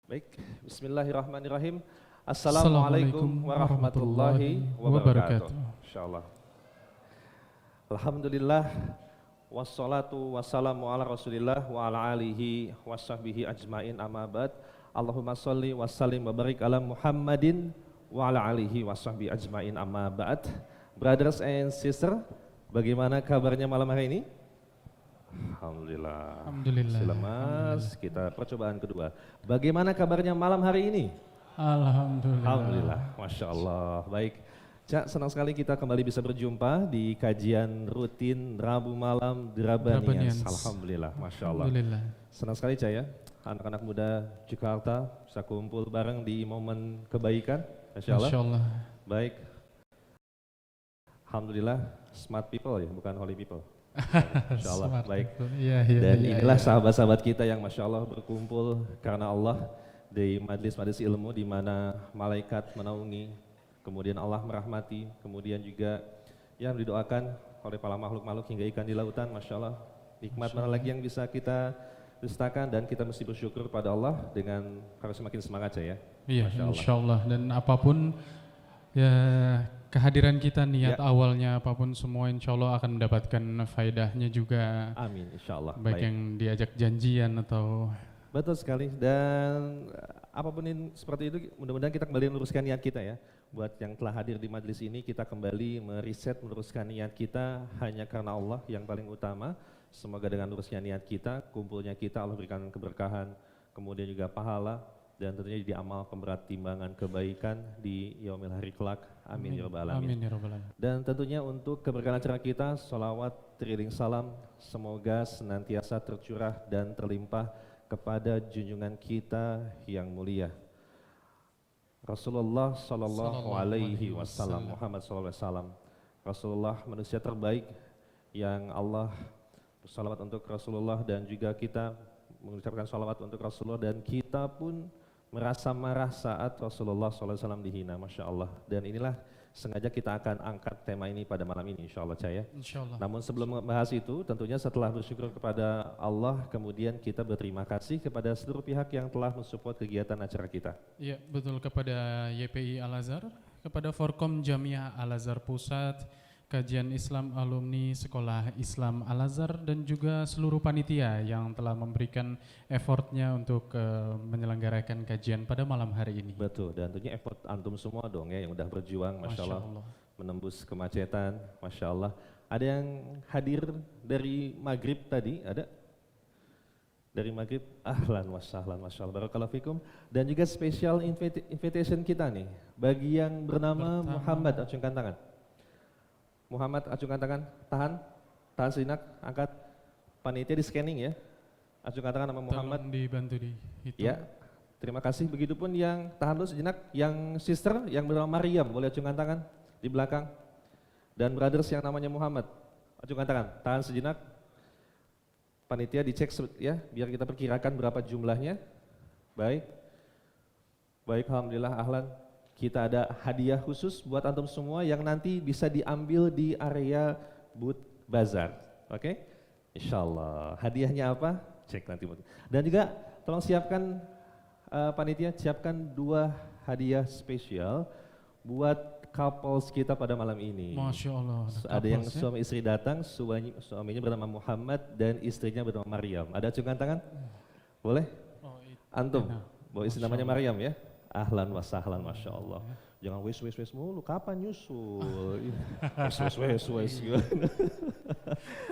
Baik, Bismillahirrahmanirrahim. Assalamualaikum Assalamualaikum warahmatullahi warahmatullahi wabarakatuh. wabarakatuh. Insyaallah. Alhamdulillah, wassalatu wassalamu ala rasulillah wa ala alihi wasahbihi ajmain amma ba'd. Allahumma salli wa sallim wa barik ala Muhammadin wa ala alihi wasahbihi ajmain amma ba'd. Brothers and sisters, bagaimana kabarnya malam hari ini? Alhamdulillah. Alhamdulillah. Sila Mas, kita percobaan kedua. Bagaimana kabarnya malam hari ini? Alhamdulillah. Alhamdulillah, Masya Allah. Baik, Cak, senang sekali kita kembali bisa berjumpa di kajian rutin Rabu malam Drabanians. Alhamdulillah, Masya Allah. Alhamdulillah. Senang sekali Cak ya, anak-anak muda Jakarta bisa kumpul bareng di momen kebaikan. Masya Allah. Masya Allah. Baik. Alhamdulillah, smart people ya, bukan holy people. Masya Allah, Smart baik. people. Iya, iya, Dan iya, inilah iya. sahabat-sahabat kita yang Masya Allah berkumpul karena Allah di majlis-majlis ilmu di mana malaikat menaungi, kemudian Allah merahmati, kemudian juga yang didoakan oleh para makhluk-makhluk hingga ikan di lautan. Masya Allah, nikmat mana lagi yang bisa kita dustakan, dan kita mesti bersyukur pada Allah dengan harus semakin semangat ya. Iya, Masya Allah. insya Allah. Dan apapun ya kehadiran kita, niat Ya. awalnya apapun semua insya Allah akan mendapatkan faedahnya juga. Amin, insya Allah. Baik yang diajak janjian atau Betul sekali, dan apapun yang seperti itu mudah-mudahan kita kembali meluruskan niat kita ya. Buat yang telah hadir di majelis ini, kita kembali meriset meluruskan niat kita hanya karena Allah yang paling utama. Semoga dengan lurusnya niat kita, kumpulnya kita, Allah berikan keberkahan, kemudian juga pahala, dan tentunya jadi amal pemberat timbangan kebaikan di yaumil hari kelak. Amin ya rabbal alamin. Amin ya rabbal alamin. Dan tentunya untuk keberkahan acara kita, sholawat, teriring salam, semoga senantiasa tercurah dan terlimpah kepada junjungan kita yang mulia Rasulullah sallallahu alaihi wasallam, Muhammad sallallahu alaihi wasallam. Rasulullah manusia terbaik yang Allah bersalawat untuk Rasulullah, dan juga kita mengucapkan salawat untuk Rasulullah, dan kita pun merasa marah saat Rasulullah sallallahu alaihi wasallam dihina. Masya Allah. Dan inilah sengaja kita akan angkat tema ini pada malam ini, insya Allah Caya. Insya Allah. Namun sebelum membahas itu, tentunya setelah bersyukur kepada Allah, kemudian kita berterima kasih kepada seluruh pihak yang telah mensupport kegiatan acara kita. Iya, betul, kepada YPI Al-Azhar, kepada Forkom Jamiah Al-Azhar Pusat, Kajian Islam Alumni Sekolah Islam Al-Azhar, dan juga seluruh panitia yang telah memberikan effortnya untuk menyelenggarakan kajian pada malam hari ini. Betul, dan tentunya effort antum semua dong ya yang udah berjuang, Masya Allah, menembus kemacetan, Masya Allah. Ada yang hadir dari Maghrib tadi, ada? Dari Maghrib, ahlan wasahlan, Masya Allah, barakallahu fikum. Dan juga special invitation kita nih, bagi yang bernama Muhammad, acungkan tangan. Muhammad, acungkan tangan, tahan sejenak, angkat. Panitia di scanning ya, acungkan tangan nama Muhammad. Tolong dibantu di itu. Ya, terima kasih. Begitupun yang tahan dulu sejenak, yang sister yang bernama Maryam, boleh acungkan tangan di belakang. Dan brothers yang namanya Muhammad, acungkan tangan, tahan sejenak. Panitia dicek ya, biar kita perkirakan berapa jumlahnya. Baik, alhamdulillah, ahlan. Kita ada hadiah khusus buat antum semua yang nanti bisa diambil di area booth bazar. Oke? Insyaallah. Hadiahnya apa? Cek nanti. Dan juga tolong siapkan panitia, siapkan 2 hadiah spesial buat couples kita pada malam ini. Masya Allah. Ada yang suami istri datang, suaminya bernama Muhammad dan istrinya bernama Maryam. Ada acungkan tangan? Boleh? Antum, bawa istri namanya Maryam ya? Ahlan wa sahlan, Masya Allah. Jangan wes mulu, kapan nyusul? Wes.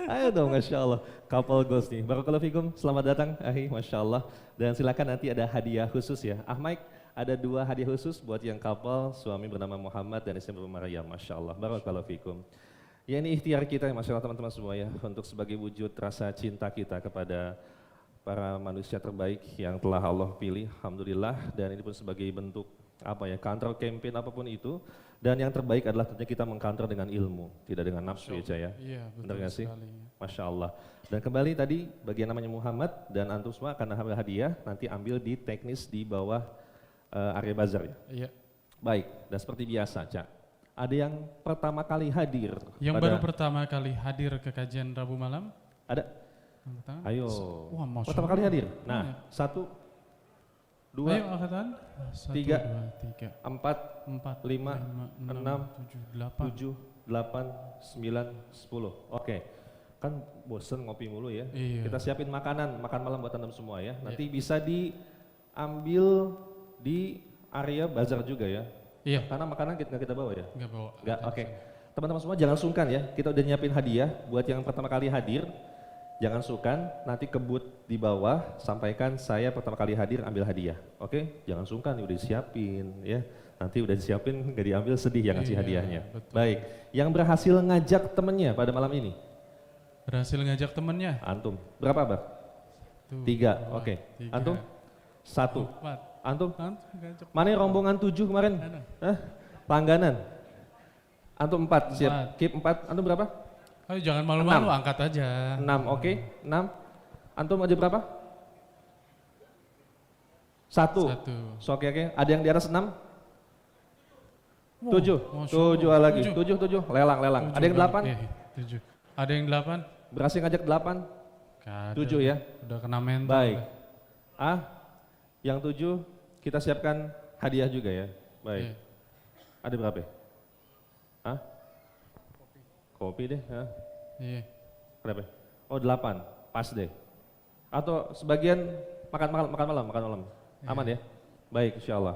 Ayo dong, Masya Allah. Couple goals nih. Barakallahu fikum, selamat datang, ahi, Masya Allah. Dan silakan nanti ada hadiah khusus ya. Mike, ada 2 hadiah khusus buat yang couple, suami bernama Muhammad dan istri bernama Maryam, Masya Allah. Barakallahu fikum. Ya, ini ikhtiar kita, Masya Allah teman-teman semua ya, untuk sebagai wujud rasa cinta kita kepada para manusia terbaik yang telah Allah pilih, alhamdulillah. Dan ini pun sebagai bentuk counter campaign apapun itu. Dan yang terbaik adalah tentunya kita mengcounter dengan ilmu, tidak dengan nafsu ya Caya. Iya, betul. Benar gak sih? Sekali. Masya Allah. Dan kembali tadi bagian namanya Muhammad, dan antum semua akan ambil hadiah, nanti ambil di teknis di bawah area bazar ya. Iya. Baik, dan seperti biasa Cak, ada yang pertama kali hadir. Yang baru pertama kali hadir ke kajian Rabu malam? Ada? Ayo, Wah, pertama kali hadir. Iya. Nah, 1, 2, Ayo angkatan. 1, 3, 2, 3, 4, 4, 5, 6, 7, 8. 7, 8, 9, 10. Oke. Kan bosen ngopi mulu ya. Iya. Kita siapin makanan, makan malam buat antum semua ya. Nanti bisa diambil di area bazar juga ya. Iya. Karena makanan nggak kita bawa ya. Enggak bawa. Nggak, oke. Teman-teman semua jangan sungkan ya. Kita udah nyiapin hadiah buat yang pertama kali hadir. Jangan sungkan, nanti kebut di bawah, sampaikan saya pertama kali hadir ambil hadiah. Oke? Jangan sungkan, udah disiapin ya. Nanti udah disiapin nggak diambil sedih yang ngasih Iya, hadiahnya. betul. Baik, yang berhasil ngajak temennya pada malam ini? Berhasil ngajak temennya. Antum. Berapa, Bang? 3, oke. Antum? 1. 4. Antum? Ngajak. Mana yang rombongan 7 kemarin? Mana? Hah? Langganan? Antum 4, siap. 4. Keep 4, antum berapa? Ayo jangan malu-malu, 6. angkat aja. 6, oke. 6. Antum aja berapa? 1. 1. So, oke. Ada yang di atas 6? 7. Masya 7 Allah. lagi. 7. Lelang. Ada yang 8? 7. Ada yang 8? Berhasil ngajak 8? Gak ada. 7 ya. Udah kena mental. Baik. Yang 7 kita siapkan hadiah juga ya. Baik. Iya. Ada berapa? Kopi deh. Iya. Berapa? Oh 8, pas deh. Atau sebagian makan malam. Aman ya? Baik, insya Allah.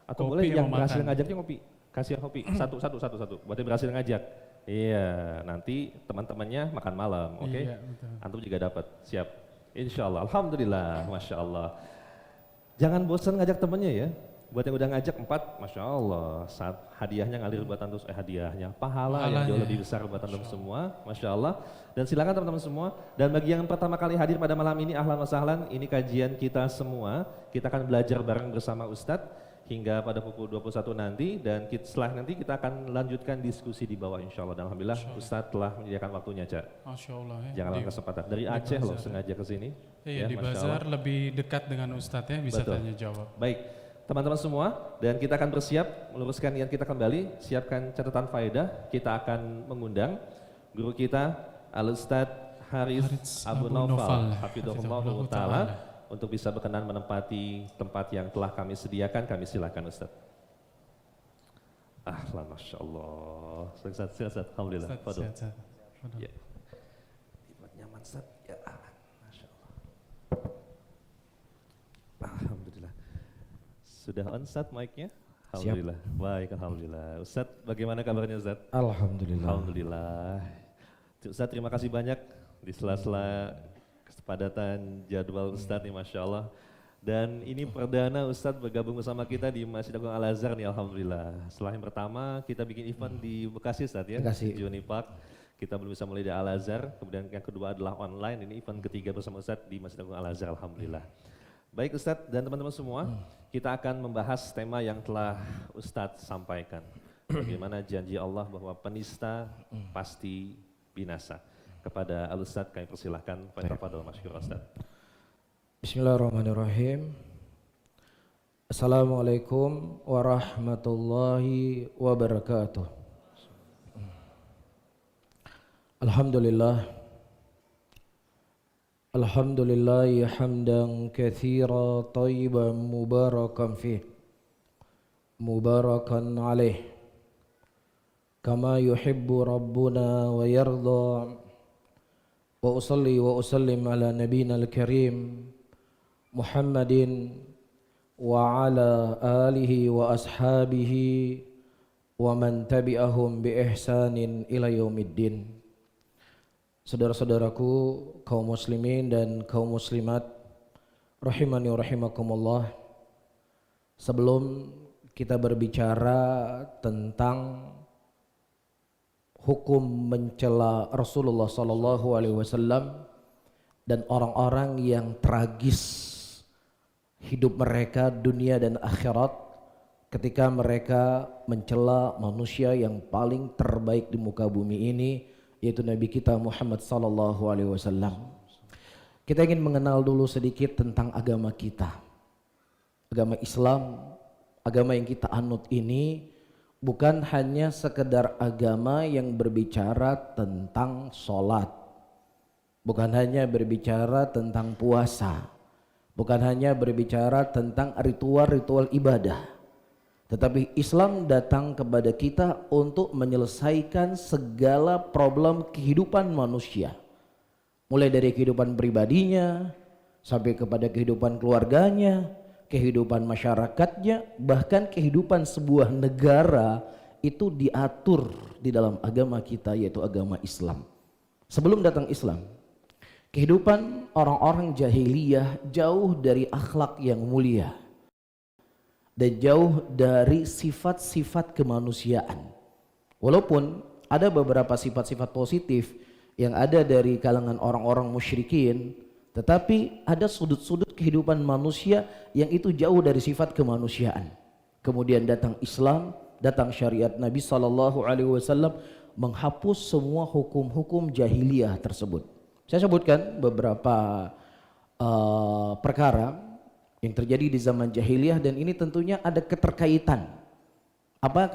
Atau Kopi boleh yang mau berhasil makan. ngajaknya ngopi. Kasih kopi. Satu. Buat yang berhasil ngajak. Iya, nanti teman-temannya makan malam, oke? Iya, betul. Antum juga dapat, siap. Insya Allah, Alhamdulillah, Masya Allah. Jangan bosan ngajak temennya ya. Buat yang udah ngajak 4, Masya Allah. Saat hadiahnya ngalir buat antum, hadiahnya pahala yang jauh lebih besar buat antum semua, Masya Allah. Dan silakan teman-teman semua. Dan bagi yang pertama kali hadir pada malam ini, ahlan wa sahlan, ini kajian kita semua. Kita akan belajar bareng bersama Ustadz hingga pada pukul 21 nanti. Dan setelah nanti kita akan lanjutkan diskusi di bawah insya Allah. Dan Alhamdulillah Ustadz telah menyediakan waktunya, Cak. Masya Allah ya. Jangan lupa kesempatan. Dari Aceh loh sengaja ke sini. Iya, di Masya bazar Allah. lebih dekat dengan Ustadz ya, bisa Betul. tanya jawab. Baik, teman-teman semua, dan kita akan bersiap meluruskan niat kita kembali, siapkan catatan faedah, kita akan mengundang guru kita Al-Ustadz Harits Abu Naufal, Hafidhahullah Ta'ala, untuk bisa berkenan menempati tempat yang telah kami sediakan. Kami silakan Ustadz. Ahlan, Masya Allah. Silakan, Alhamdulillah. Fadol. Sehat-sehat. Ya. Dibuat nyaman Ustadz. Ya, Masya Allah. Alhamdulillah. Sudah on Ustadz mic-nya? Alhamdulillah. Baik, Alhamdulillah. Ustadz, bagaimana kabarnya Ustadz? Alhamdulillah. Alhamdulillah. Ustadz, terima kasih banyak di sela-sela kepadatan jadwal Ustadz nih, Masya Allah. Dan ini perdana Ustadz bergabung bersama kita di Masjid Agung Al-Azhar nih, Alhamdulillah. Setelah yang pertama kita bikin event di Bekasi Ustadz ya, Bekasi. di Juni Park. Kita belum bisa mulai di Al-Azhar, kemudian yang kedua adalah online, ini event ketiga bersama Ustadz di Masjid Agung Al-Azhar, Alhamdulillah. Baik Ustadz dan teman-teman semua, kita akan membahas tema yang telah Ustadz sampaikan. Bagaimana janji Allah bahwa penista pasti binasa. Kepada Al-Ustadz kami persilahkan, Fadhil Masykur Ustadz. Bismillahirrahmanirrahim. Assalamualaikum warahmatullahi wabarakatuh. Alhamdulillah. Alhamdulillahi hamdan katsira tayyiban mubarakan fih. Mubarakan alaih. Kama yuhibbu rabbuna wa yarda. Wa usalli wa usallim ala nabiyina al-karim Muhammadin wa ala alihi wa ashabihi wa man tabi'ahum bi ihsanin ila yaumiddin. Saudara-saudaraku kaum muslimin dan kaum muslimat rahimani wa rahimakumullah. Sebelum kita berbicara tentang hukum mencela Rasulullah sallallahu alaihi wasallam dan orang-orang yang tragis hidup mereka dunia dan akhirat ketika mereka mencela manusia yang paling terbaik di muka bumi ini, yaitu Nabi kita Muhammad sallallahu alaihi wasallam. Kita ingin mengenal dulu sedikit tentang agama kita. Agama Islam, agama yang kita anut ini bukan hanya sekedar agama yang berbicara tentang sholat, bukan hanya berbicara tentang puasa, bukan hanya berbicara tentang ritual-ritual ibadah, tetapi Islam datang kepada kita untuk menyelesaikan segala problem kehidupan manusia, mulai dari kehidupan pribadinya sampai kepada kehidupan keluarganya, kehidupan masyarakatnya, bahkan kehidupan sebuah negara itu diatur di dalam agama kita, yaitu agama Islam. Sebelum datang Islam, kehidupan orang-orang jahiliyah jauh dari akhlak yang mulia dan jauh dari sifat-sifat kemanusiaan. Walaupun ada beberapa sifat-sifat positif yang ada dari kalangan orang-orang musyrikin, tetapi ada sudut-sudut kehidupan manusia yang itu jauh dari sifat kemanusiaan. Kemudian datang Islam, datang syariat Nabi SAW menghapus semua hukum-hukum jahiliyah tersebut. Saya sebutkan beberapa perkara yang terjadi di zaman jahiliyah, dan ini tentunya ada keterkaitan. Apa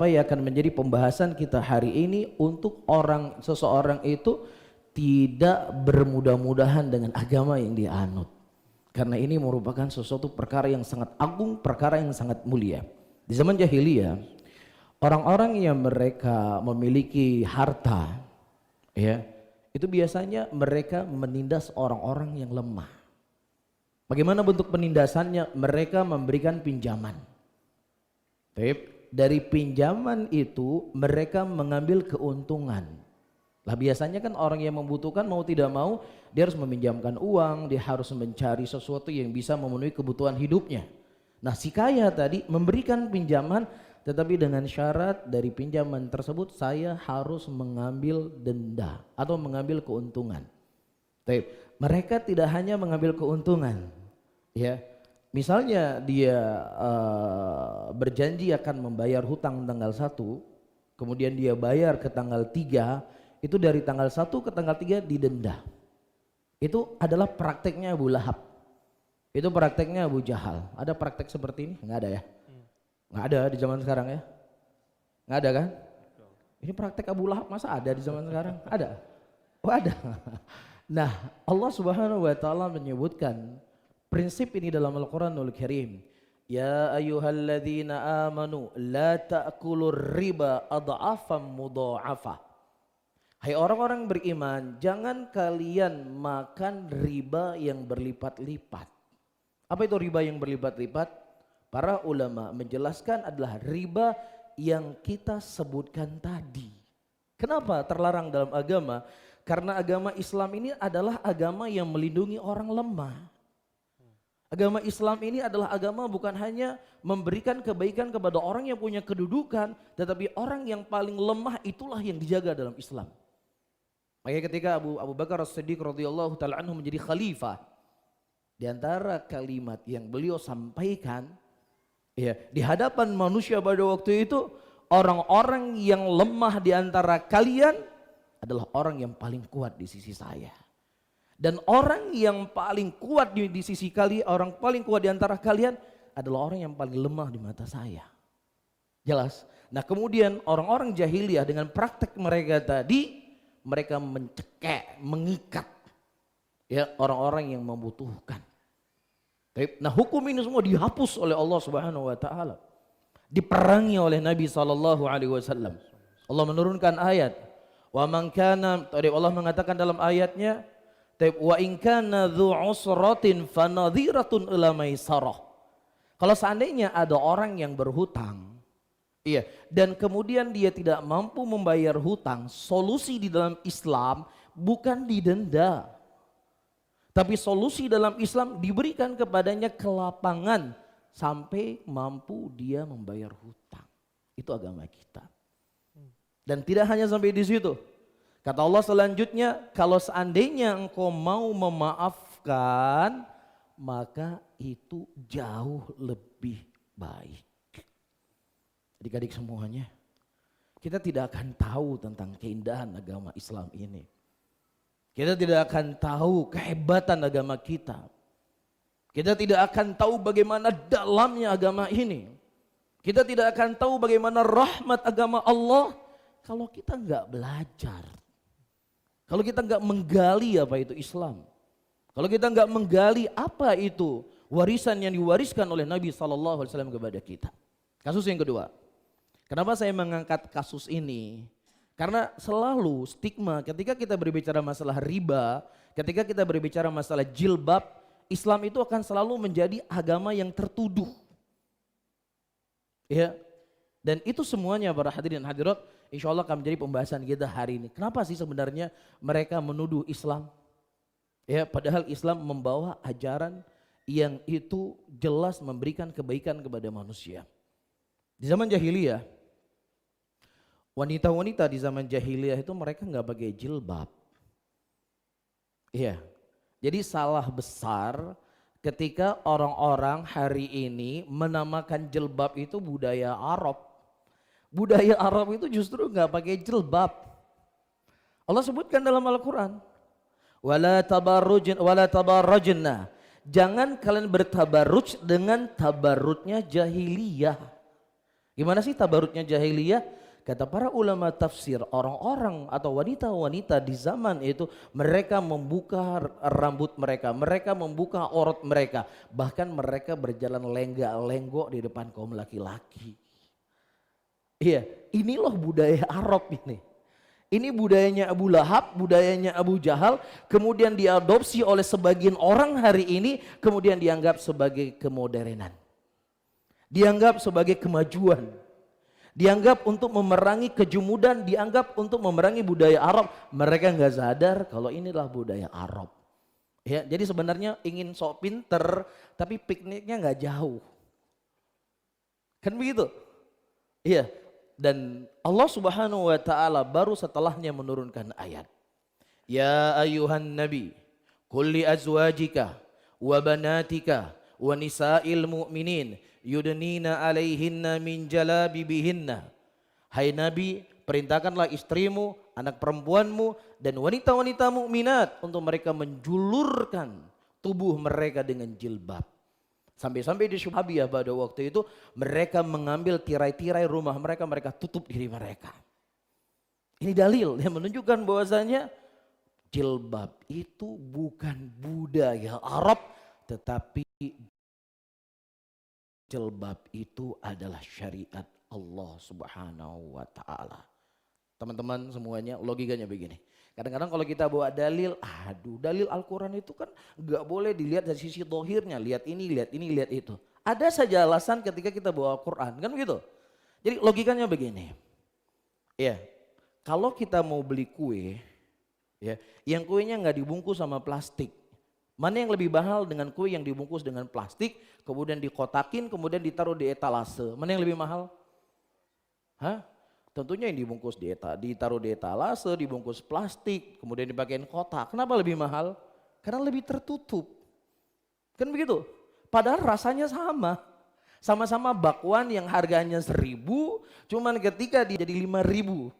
yang akan menjadi pembahasan kita hari ini untuk seseorang itu tidak bermudah-mudahan dengan agama yang dia anut, karena ini merupakan sesuatu perkara yang sangat agung, perkara yang sangat mulia. Di zaman jahiliyah, orang-orang yang mereka memiliki harta, ya, itu biasanya mereka menindas orang-orang yang lemah. Bagaimana bentuk penindasannya? Mereka memberikan pinjaman. Dari pinjaman itu mereka mengambil keuntungan. Lah biasanya kan orang yang membutuhkan mau tidak mau dia harus meminjamkan uang, dia harus mencari sesuatu yang bisa memenuhi kebutuhan hidupnya. Nah, si kaya tadi memberikan pinjaman, tetapi dengan syarat dari pinjaman tersebut saya harus mengambil denda atau mengambil keuntungan. Mereka tidak hanya mengambil keuntungan, ya. Misalnya dia berjanji akan membayar hutang tanggal 1, kemudian dia bayar ke tanggal 3, itu dari tanggal 1 ke tanggal 3 didenda. Itu adalah prakteknya Abu Lahab. Itu prakteknya Abu Jahal. Ada praktek seperti ini? Enggak ada ya? Enggak ada di zaman sekarang ya? Enggak ada kan? Ini praktek Abu Lahab masa ada di zaman sekarang? Ada? Oh ada. Nah, Allah Subhanahu wa taala menyebutkan prinsip ini dalam Al-Qur'anul Karim. Ya ayyuhalladzina amanu la ta'kulur riba adha'afan mudha'afah. Hai orang-orang beriman, jangan kalian makan riba yang berlipat-lipat. Apa itu riba yang berlipat-lipat? Para ulama menjelaskan adalah riba yang kita sebutkan tadi. Kenapa terlarang dalam agama? Karena agama Islam ini adalah agama yang melindungi orang lemah. Agama Islam ini adalah agama bukan hanya memberikan kebaikan kepada orang yang punya kedudukan, tetapi orang yang paling lemah itulah yang dijaga dalam Islam. Makanya ketika Abu Bakar As-Siddiq radhiyallahu taala anhu menjadi khalifah, di antara kalimat yang beliau sampaikan, ya, di hadapan manusia pada waktu itu, orang-orang yang lemah di antara kalian adalah orang yang paling kuat di sisi saya. Dan orang yang paling kuat di sisi kalian, orang paling kuat di antara kalian adalah orang yang paling lemah di mata saya. Jelas? Nah, kemudian orang-orang jahiliyah dengan praktek mereka tadi, mereka mencekek, mengikat ya orang-orang yang membutuhkan. Nah, hukum ini semua dihapus oleh Allah Subhanahu wa taala. Diperangi oleh Nabi sallallahu alaihi wasallam. Allah menurunkan ayat, wa man kana, Allah mengatakan dalam ayatnya, wa in kana dzu usratin fanadhiratun ila maisarah. Kalau seandainya ada orang yang berhutang, iya, dan kemudian dia tidak mampu membayar hutang, solusi di dalam Islam bukan didenda. Tapi solusi dalam Islam diberikan kepadanya kelapangan sampai mampu dia membayar hutang. Itu agama kita. Dan tidak hanya sampai di situ. Kata Allah selanjutnya, kalau seandainya engkau mau memaafkan, maka itu jauh lebih baik. Adik-adik semuanya, kita tidak akan tahu tentang keindahan agama Islam ini. Kita tidak akan tahu kehebatan agama kita. Kita tidak akan tahu bagaimana dalamnya agama ini. Kita tidak akan tahu bagaimana rahmat agama Allah kalau kita nggak belajar. Kalau kita nggak menggali apa itu Islam. Kalau kita nggak menggali apa itu warisan yang diwariskan oleh Nabi SAW kepada kita. Kasus yang kedua. Kenapa saya mengangkat kasus ini? Karena selalu stigma ketika kita berbicara masalah riba, ketika kita berbicara masalah jilbab, Islam itu akan selalu menjadi agama yang tertuduh. Ya. Dan itu semuanya para hadirin hadirat, insya Allah akan menjadi pembahasan kita hari ini. Kenapa sih sebenarnya mereka menuduh Islam? Ya, padahal Islam membawa ajaran yang itu jelas memberikan kebaikan kepada manusia. Di zaman jahiliyah, wanita-wanita di zaman jahiliyah itu mereka nggak pakai jilbab. Iya. Jadi salah besar ketika orang-orang hari ini menamakan jilbab itu budaya Arab. Budaya Arab itu justru nggak pakai jilbab. Allah sebutkan dalam Al-Quran, wala tabarrujna. Jangan kalian bertabarruj dengan tabarrutnya jahiliyah. Gimana sih tabarrutnya jahiliyah? Kata para ulama tafsir, orang-orang atau wanita-wanita di zaman itu mereka membuka rambut mereka, mereka membuka aurat mereka, bahkan mereka berjalan lenggak-lenggok di depan kaum laki-laki. Iya, ini loh budaya Arab ini. Ini budayanya Abu Lahab, budayanya Abu Jahal, kemudian diadopsi oleh sebagian orang hari ini, kemudian dianggap sebagai kemodernan. Dianggap sebagai kemajuan. Dianggap untuk memerangi kejumudan, dianggap untuk memerangi budaya Arab. Mereka nggak sadar kalau inilah budaya Arab. Ya, jadi sebenarnya ingin sok pinter, tapi pikniknya nggak jauh. Kan begitu? Iya. Dan Allah Subhanahu wa taala baru setelahnya menurunkan ayat. Ya ayuhan nabi, kulli azwajika wa banatika wa nisa'il mu'minin yudnina alaihinna min jalabibihinna. Hai Nabi, perintahkanlah istrimu, anak perempuanmu dan wanita-wanita mukminat untuk mereka menjulurkan tubuh mereka dengan jilbab. Sampai-sampai di Syuhabiyah pada waktu itu mereka mengambil tirai-tirai rumah mereka, mereka tutup diri mereka. Ini dalil yang menunjukkan bahwasanya jilbab itu bukan budaya Arab, tetapi jilbab itu adalah syariat Allah Subhanahu wa taala. Teman-teman semuanya, logikanya begini. Kadang-kadang kalau kita bawa dalil, dalil Al-Quran itu kan gak boleh dilihat dari sisi dohirnya, lihat ini, lihat itu. Ada saja alasan ketika kita bawa Al-Quran, kan begitu? Jadi logikanya begini, ya, kalau kita mau beli kue, ya, yang kuenya gak dibungkus sama plastik, mana yang lebih mahal dengan kue yang dibungkus dengan plastik, kemudian dikotakin, kemudian ditaruh di etalase, mana yang lebih mahal? Tentunya yang dibungkus ditaruh di etalase, dibungkus plastik, kemudian dipakein kotak. Kenapa lebih mahal? Karena lebih tertutup. Kan begitu? Padahal rasanya sama. Sama-sama bakwan yang harganya 1.000, cuman ketika dia jadi 5.000.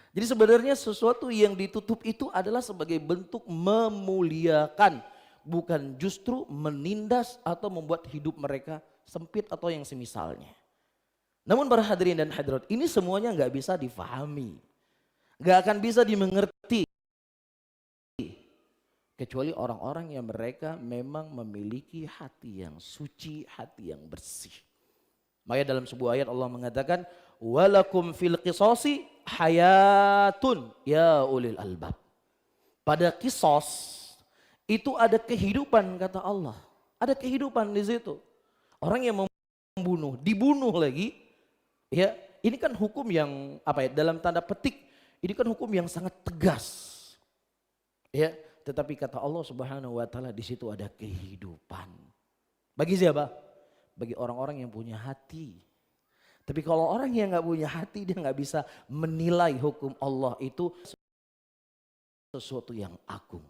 Jadi sebenarnya sesuatu yang ditutup itu adalah sebagai bentuk memuliakan, bukan justru menindas atau membuat hidup mereka sempit atau yang semisalnya. Namun para hadirin dan hadirat, ini semuanya nggak bisa difahami, nggak akan bisa dimengerti kecuali orang-orang yang mereka memang memiliki hati yang suci, hati yang bersih. Makanya dalam sebuah ayat Allah mengatakan, walakum fil qisasi hayatun ya ulil albab. Pada kisos itu ada kehidupan, kata Allah. Ada kehidupan di situ. Orang yang membunuh, dibunuh lagi. Ya, ini kan hukum yang dalam tanda petik ini kan hukum yang sangat tegas. Ya, tetapi kata Allah Subhanahu wa taala di situ ada kehidupan. Bagi siapa? Bagi orang-orang yang punya hati. Tapi kalau orang yang nggak punya hati, dia nggak bisa menilai hukum Allah itu sesuatu yang agung.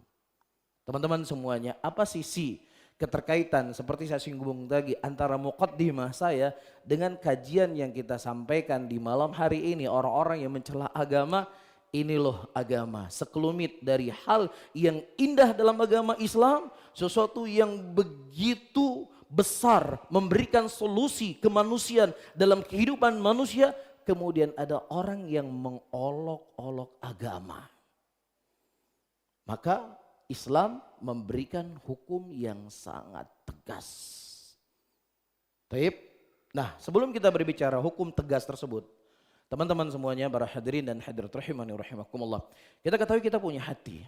Teman-teman semuanya, apa sisi keterkaitan seperti saya singgung tadi antara muqaddimah saya dengan kajian yang kita sampaikan di malam hari ini, orang-orang yang mencela agama, ini loh agama, sekelumit dari hal yang indah dalam agama Islam, sesuatu yang begitu besar memberikan solusi kemanusiaan dalam kehidupan manusia, kemudian ada orang yang mengolok-olok agama. Maka Islam memberikan hukum yang sangat tegas. Taib. Nah, sebelum kita berbicara hukum tegas tersebut, teman-teman semuanya, para hadirin dan hadirat rahimani rahimakumullah, kita ketahui kita punya hati.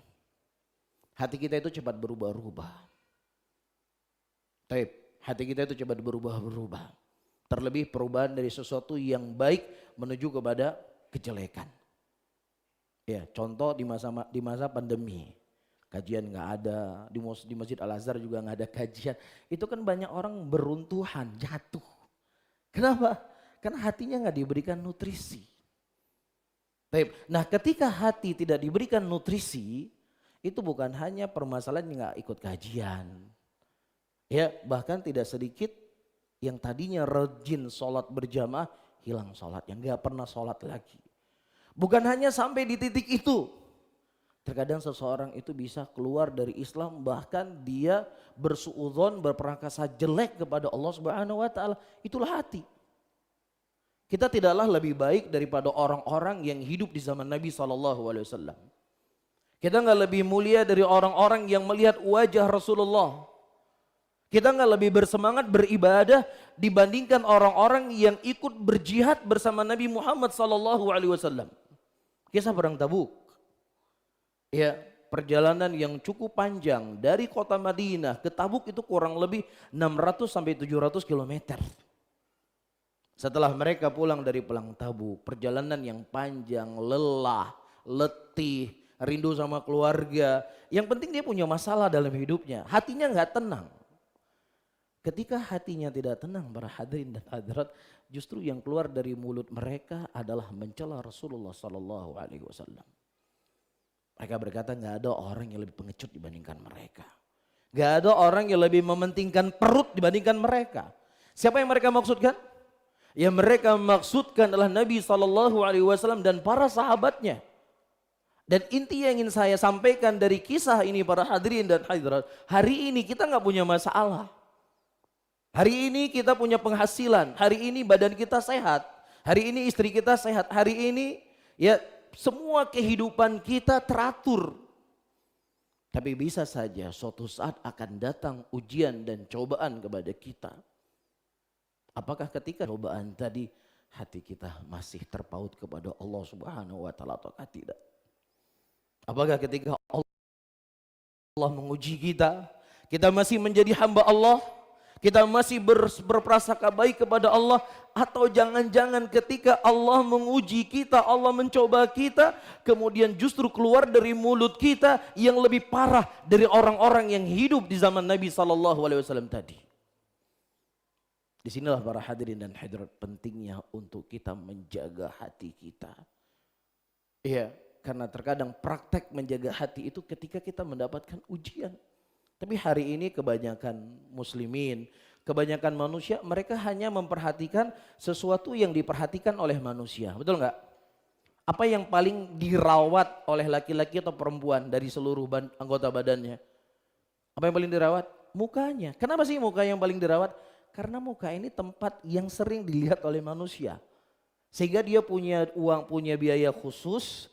Hati kita itu cepat berubah-ubah. Taib. Hati kita itu cepat berubah-ubah. Terlebih perubahan dari sesuatu yang baik menuju kepada kejelekan. Ya, contoh di masa pandemi, kajian nggak ada, di Masjid Al-Azhar juga nggak ada kajian. Itu kan banyak orang beruntuhan, jatuh. Kenapa? Karena hatinya nggak diberikan nutrisi. Baik. Nah, ketika hati tidak diberikan nutrisi, itu bukan hanya permasalahan nggak ikut kajian. Ya, bahkan tidak sedikit yang tadinya rajin sholat berjamaah, hilang sholatnya, nggak pernah sholat lagi. Bukan hanya sampai di titik itu. Terkadang seseorang itu bisa keluar dari Islam, bahkan dia bersuudzon, berprasangka jelek kepada Allah Subhanahu wa taala. Itulah hati. Kita tidaklah lebih baik daripada orang-orang yang hidup di zaman Nabi SAW. Kita nggak lebih mulia dari orang-orang yang melihat wajah Rasulullah. Kita nggak lebih bersemangat beribadah dibandingkan orang-orang yang ikut berjihad bersama Nabi Muhammad SAW. Kisah perang Tabuk. Ya, perjalanan yang cukup panjang dari kota Madinah ke Tabuk itu kurang lebih 600 sampai 700 km. Setelah mereka pulang dari perang Tabuk, perjalanan yang panjang, lelah, letih, rindu sama keluarga. Yang penting dia punya masalah dalam hidupnya, hatinya nggak tenang. Ketika hatinya tidak tenang, para hadirin dan hadirat, justru yang keluar dari mulut mereka adalah mencela Rasulullah SAW. Mereka berkata nggak ada orang yang lebih pengecut dibandingkan mereka. Nggak ada orang yang lebih mementingkan perut dibandingkan mereka. Siapa yang mereka maksudkan? Yang mereka maksudkan adalah Nabi SAW dan para sahabatnya. Dan inti yang ingin saya sampaikan dari kisah ini, para hadirin dan hadirat, hari ini kita nggak punya masalah. Hari ini kita punya penghasilan, hari ini badan kita sehat, hari ini istri kita sehat, hari ini ya semua kehidupan kita teratur. Tapi bisa saja suatu saat akan datang ujian dan cobaan kepada kita. Apakah ketika cobaan tadi hati kita masih terpaut kepada Allah Subhanahu wa taala atau tidak? Apakah ketika Allah menguji kita, kita masih menjadi hamba Allah? Kita masih berprasangka baik kepada Allah, atau jangan-jangan ketika Allah menguji kita, Allah mencoba kita, kemudian justru keluar dari mulut kita yang lebih parah dari orang-orang yang hidup di zaman Nabi SAW tadi. Disinilah para hadirin dan hadirat pentingnya untuk kita menjaga hati kita. Iya, karena terkadang praktek menjaga hati itu ketika kita mendapatkan ujian. Tapi hari ini kebanyakan muslimin, kebanyakan manusia, mereka hanya memperhatikan sesuatu yang diperhatikan oleh manusia. Betul nggak? Apa yang paling dirawat oleh laki-laki atau perempuan dari seluruh anggota badannya? Apa yang paling dirawat? Mukanya. Kenapa sih muka yang paling dirawat? Karena muka ini tempat yang sering dilihat oleh manusia. Sehingga dia punya uang, punya biaya khusus.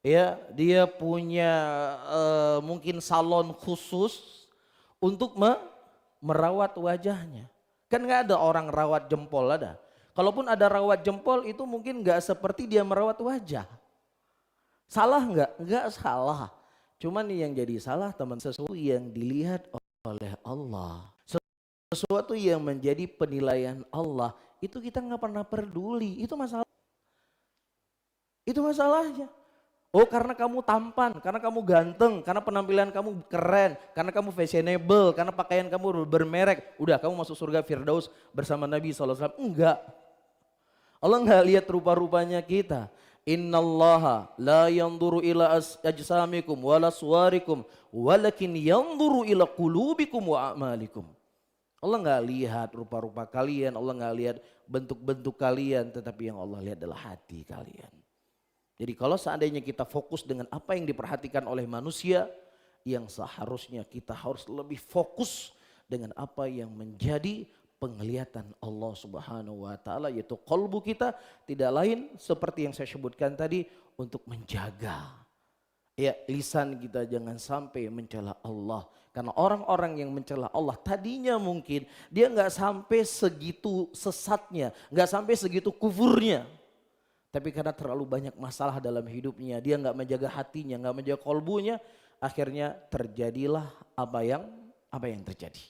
Ya, dia punya mungkin salon khusus untuk merawat wajahnya. Kan nggak ada orang rawat jempol, ada. Kalaupun ada rawat jempol itu mungkin nggak seperti dia merawat wajah. Salah nggak? Nggak salah. Cuman yang jadi salah teman, sesuatu yang dilihat oleh Allah, sesuatu yang menjadi penilaian Allah, itu kita nggak pernah peduli. Itu masalah. Itu masalahnya. Oh, karena kamu tampan, karena kamu ganteng, karena penampilan kamu keren, karena kamu fashionable, karena pakaian kamu bermerek, udah kamu masuk surga Firdaus bersama Nabi SAW. Enggak. Allah enggak lihat rupa-rupanya kita. Innallaha la yanzuru ila ajsamikum wala suwarikum walakin yanzuru ila qulubikum wa a'malikum. Allah enggak lihat rupa-rupa kalian, Allah enggak lihat bentuk-bentuk kalian, tetapi yang Allah lihat adalah hati kalian. Jadi kalau seandainya kita fokus dengan apa yang diperhatikan oleh manusia, yang seharusnya kita harus lebih fokus dengan apa yang menjadi penglihatan Allah Subhanahu wa taala, yaitu qalbu kita, tidak lain seperti yang saya sebutkan tadi, untuk menjaga. Ya, lisan kita jangan sampai mencela Allah. Karena orang-orang yang mencela Allah tadinya mungkin dia nggak sampai segitu sesatnya, nggak sampai segitu kufurnya. Tapi karena terlalu banyak masalah dalam hidupnya, dia nggak menjaga hatinya, nggak menjaga kolbunya, akhirnya terjadilah apa yang terjadi.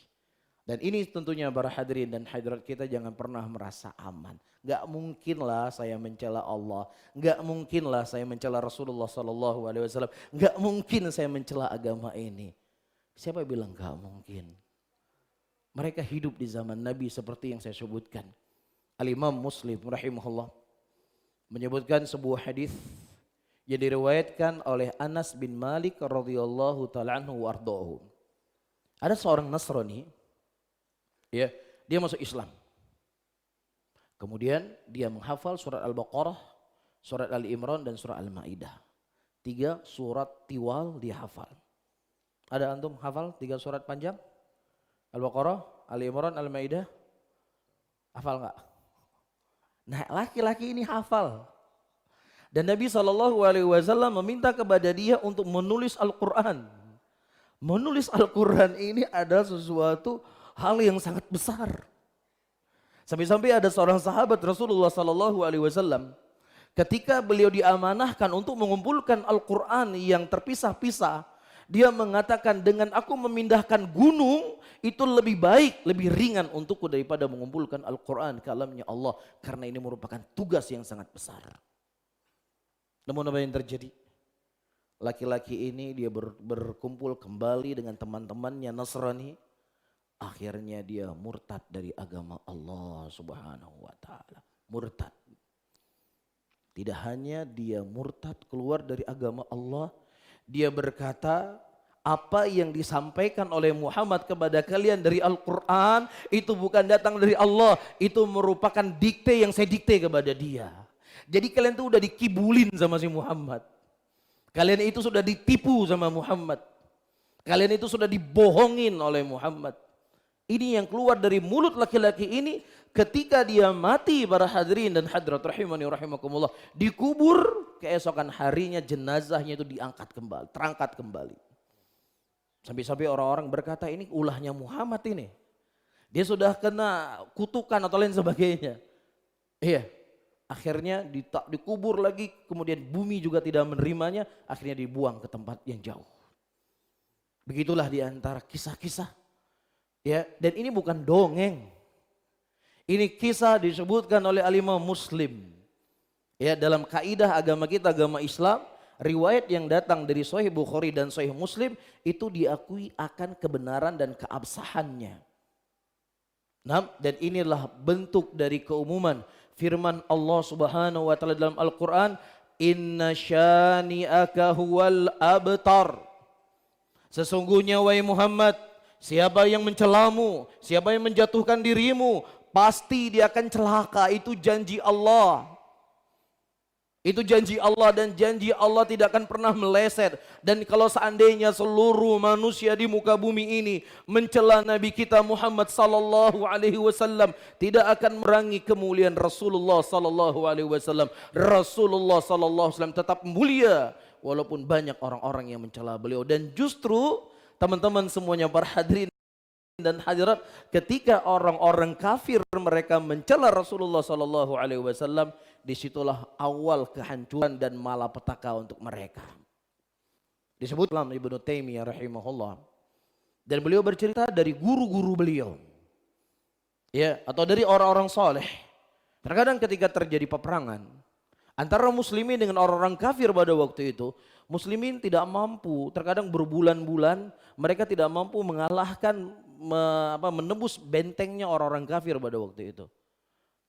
Dan ini tentunya para hadirin dan hadirat kita jangan pernah merasa aman. Gak mungkinlah saya mencela Allah, gak mungkinlah saya mencela Rasulullah SAW, gak mungkin saya mencela agama ini. Siapa bilang gak mungkin? Mereka hidup di zaman Nabi seperti yang saya sebutkan. Al-Imam Muslim rahimahullah menyebutkan sebuah hadis yang diriwayatkan oleh Anas bin Malik radhiyallahu taala anhu warḍahu. Ada seorang Nasrani, ya, dia masuk Islam. Kemudian dia menghafal surat Al-Baqarah, surat Al-Imran dan surat Al-Maidah. 3 surat tiwal dia hafal. Ada antum hafal 3 surat panjang? Al-Baqarah, Al-Imran, Al-Maidah? Hafal enggak? Nah, laki-laki ini hafal. Dan Nabi SAW meminta kepada dia untuk menulis Al-Quran. Menulis Al-Quran ini adalah sesuatu hal yang sangat besar. Sampai-sampai ada seorang sahabat Rasulullah SAW, ketika beliau diamanahkan untuk mengumpulkan Al-Quran yang terpisah-pisah, dia mengatakan, dengan aku memindahkan gunung itu lebih baik, lebih ringan untukku daripada mengumpulkan Al-Quran kalamnya Allah, karena ini merupakan tugas yang sangat besar. Namun apa yang terjadi? Laki-laki ini dia berkumpul kembali dengan teman-temannya Nasrani. Akhirnya dia murtad dari agama Allah Subhanahu wa taala. Murtad. Tidak hanya dia murtad keluar dari agama Allah, dia berkata, apa yang disampaikan oleh Muhammad kepada kalian dari Al-Quran itu bukan datang dari Allah, itu merupakan dikte yang saya dikte kepada dia. Jadi kalian itu udah dikibulin sama si Muhammad. Kalian itu sudah ditipu sama Muhammad. Kalian itu sudah dibohongin oleh Muhammad. Ini yang keluar dari mulut laki-laki ini ketika dia mati, para hadirin dan hadirat rahimani rahimakumullah, dikubur, keesokan harinya jenazahnya itu diangkat kembali, terangkat kembali. Sampai-sampai orang-orang berkata, ini ulahnya Muhammad ini. Dia sudah kena kutukan atau lain sebagainya. Iya. Akhirnya dikubur lagi, kemudian bumi juga tidak menerimanya, akhirnya dibuang ke tempat yang jauh. Begitulah di antara kisah-kisah. Ya, dan ini bukan dongeng. Ini kisah disebutkan oleh Al-Imam Muslim. Ya, dalam kaidah agama kita, agama Islam, riwayat yang datang dari Sahih Bukhari dan Sahih Muslim itu diakui akan kebenaran dan keabsahannya. Nah, dan inilah bentuk dari keumuman firman Allah Subhanahu wa taala dalam Al-Qur'an, "Inna syani'aka huwal abtar." Sesungguhnya wahai Muhammad, siapa yang mencelamu, siapa yang menjatuhkan dirimu, pasti dia akan celaka. Itu janji Allah. Itu janji Allah, dan janji Allah tidak akan pernah meleset. Dan kalau seandainya seluruh manusia di muka bumi ini mencela Nabi kita Muhammad sallallahu alaihi wasallam, tidak akan merangi kemuliaan Rasulullah sallallahu alaihi wasallam. Rasulullah sallallahu alaihi wasallam tetap mulia walaupun banyak orang-orang yang mencela beliau. Dan justru teman-teman semuanya, para hadirin dan hadirat, ketika orang-orang kafir mereka mencela Rasulullah sallallahu alaihi wasallam, disitulah awal kehancuran dan malapetaka untuk mereka. Disebut dalam Ibnu Taimiyah rahimahullah, dan beliau bercerita dari guru-guru beliau, ya, atau dari orang-orang soleh. Terkadang ketika terjadi peperangan antara muslimin dengan orang-orang kafir pada waktu itu, muslimin tidak mampu, terkadang berbulan-bulan mereka tidak mampu mengalahkan, menembus bentengnya orang-orang kafir pada waktu itu.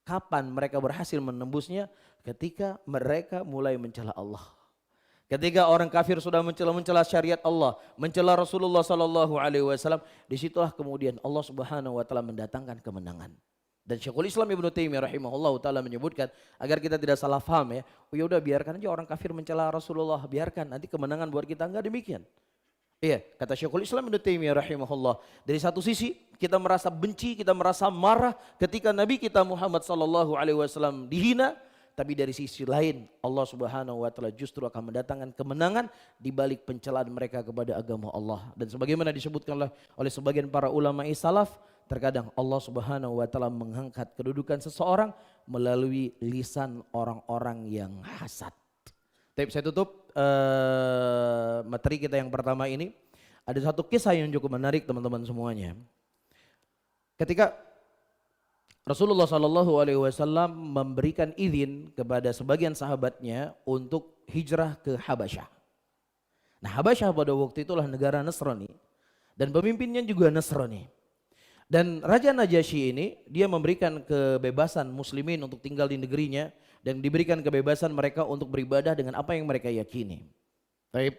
Kapan mereka berhasil menembusnya? Ketika mereka mulai mencela Allah. Ketika orang kafir sudah mencela syariat Allah, mencela Rasulullah sallallahu alaihi wasallam, disitulah kemudian Allah Subhanahu wa taala mendatangkan kemenangan. Dan Syekhul Islam Ibnu Taimiyah rahimahullah taala menyebutkan, agar kita tidak salah paham ya, oh ya udah biarkan aja orang kafir mencela Rasulullah, biarkan, nanti kemenangan buat kita. Enggak demikian. Iya, kata Syekhul Islam Ibnu Taimiyah rahimahullah, dari satu sisi kita merasa benci, kita merasa marah ketika Nabi kita Muhammad sallallahu alaihi wasallam dihina, tapi dari sisi lain Allah Subhanahu wa taala justru akan mendatangkan kemenangan di balik pencelaan mereka kepada agama Allah. Dan sebagaimana disebutkan oleh sebagian para ulama salaf, terkadang Allah Subhanahu wa taala mengangkat kedudukan seseorang melalui lisan orang-orang yang hasad. Tapi saya tutup materi kita yang pertama ini. Ada satu kisah yang cukup menarik teman-teman semuanya. Ketika Rasulullah SAW memberikan izin kepada sebagian sahabatnya untuk hijrah ke Habasyah. Nah, Habasyah pada waktu itulah negara Nasrani dan pemimpinnya juga Nasrani. Dan Raja Najasyi ini dia memberikan kebebasan muslimin untuk tinggal di negerinya dan diberikan kebebasan mereka untuk beribadah dengan apa yang mereka yakini. Baik.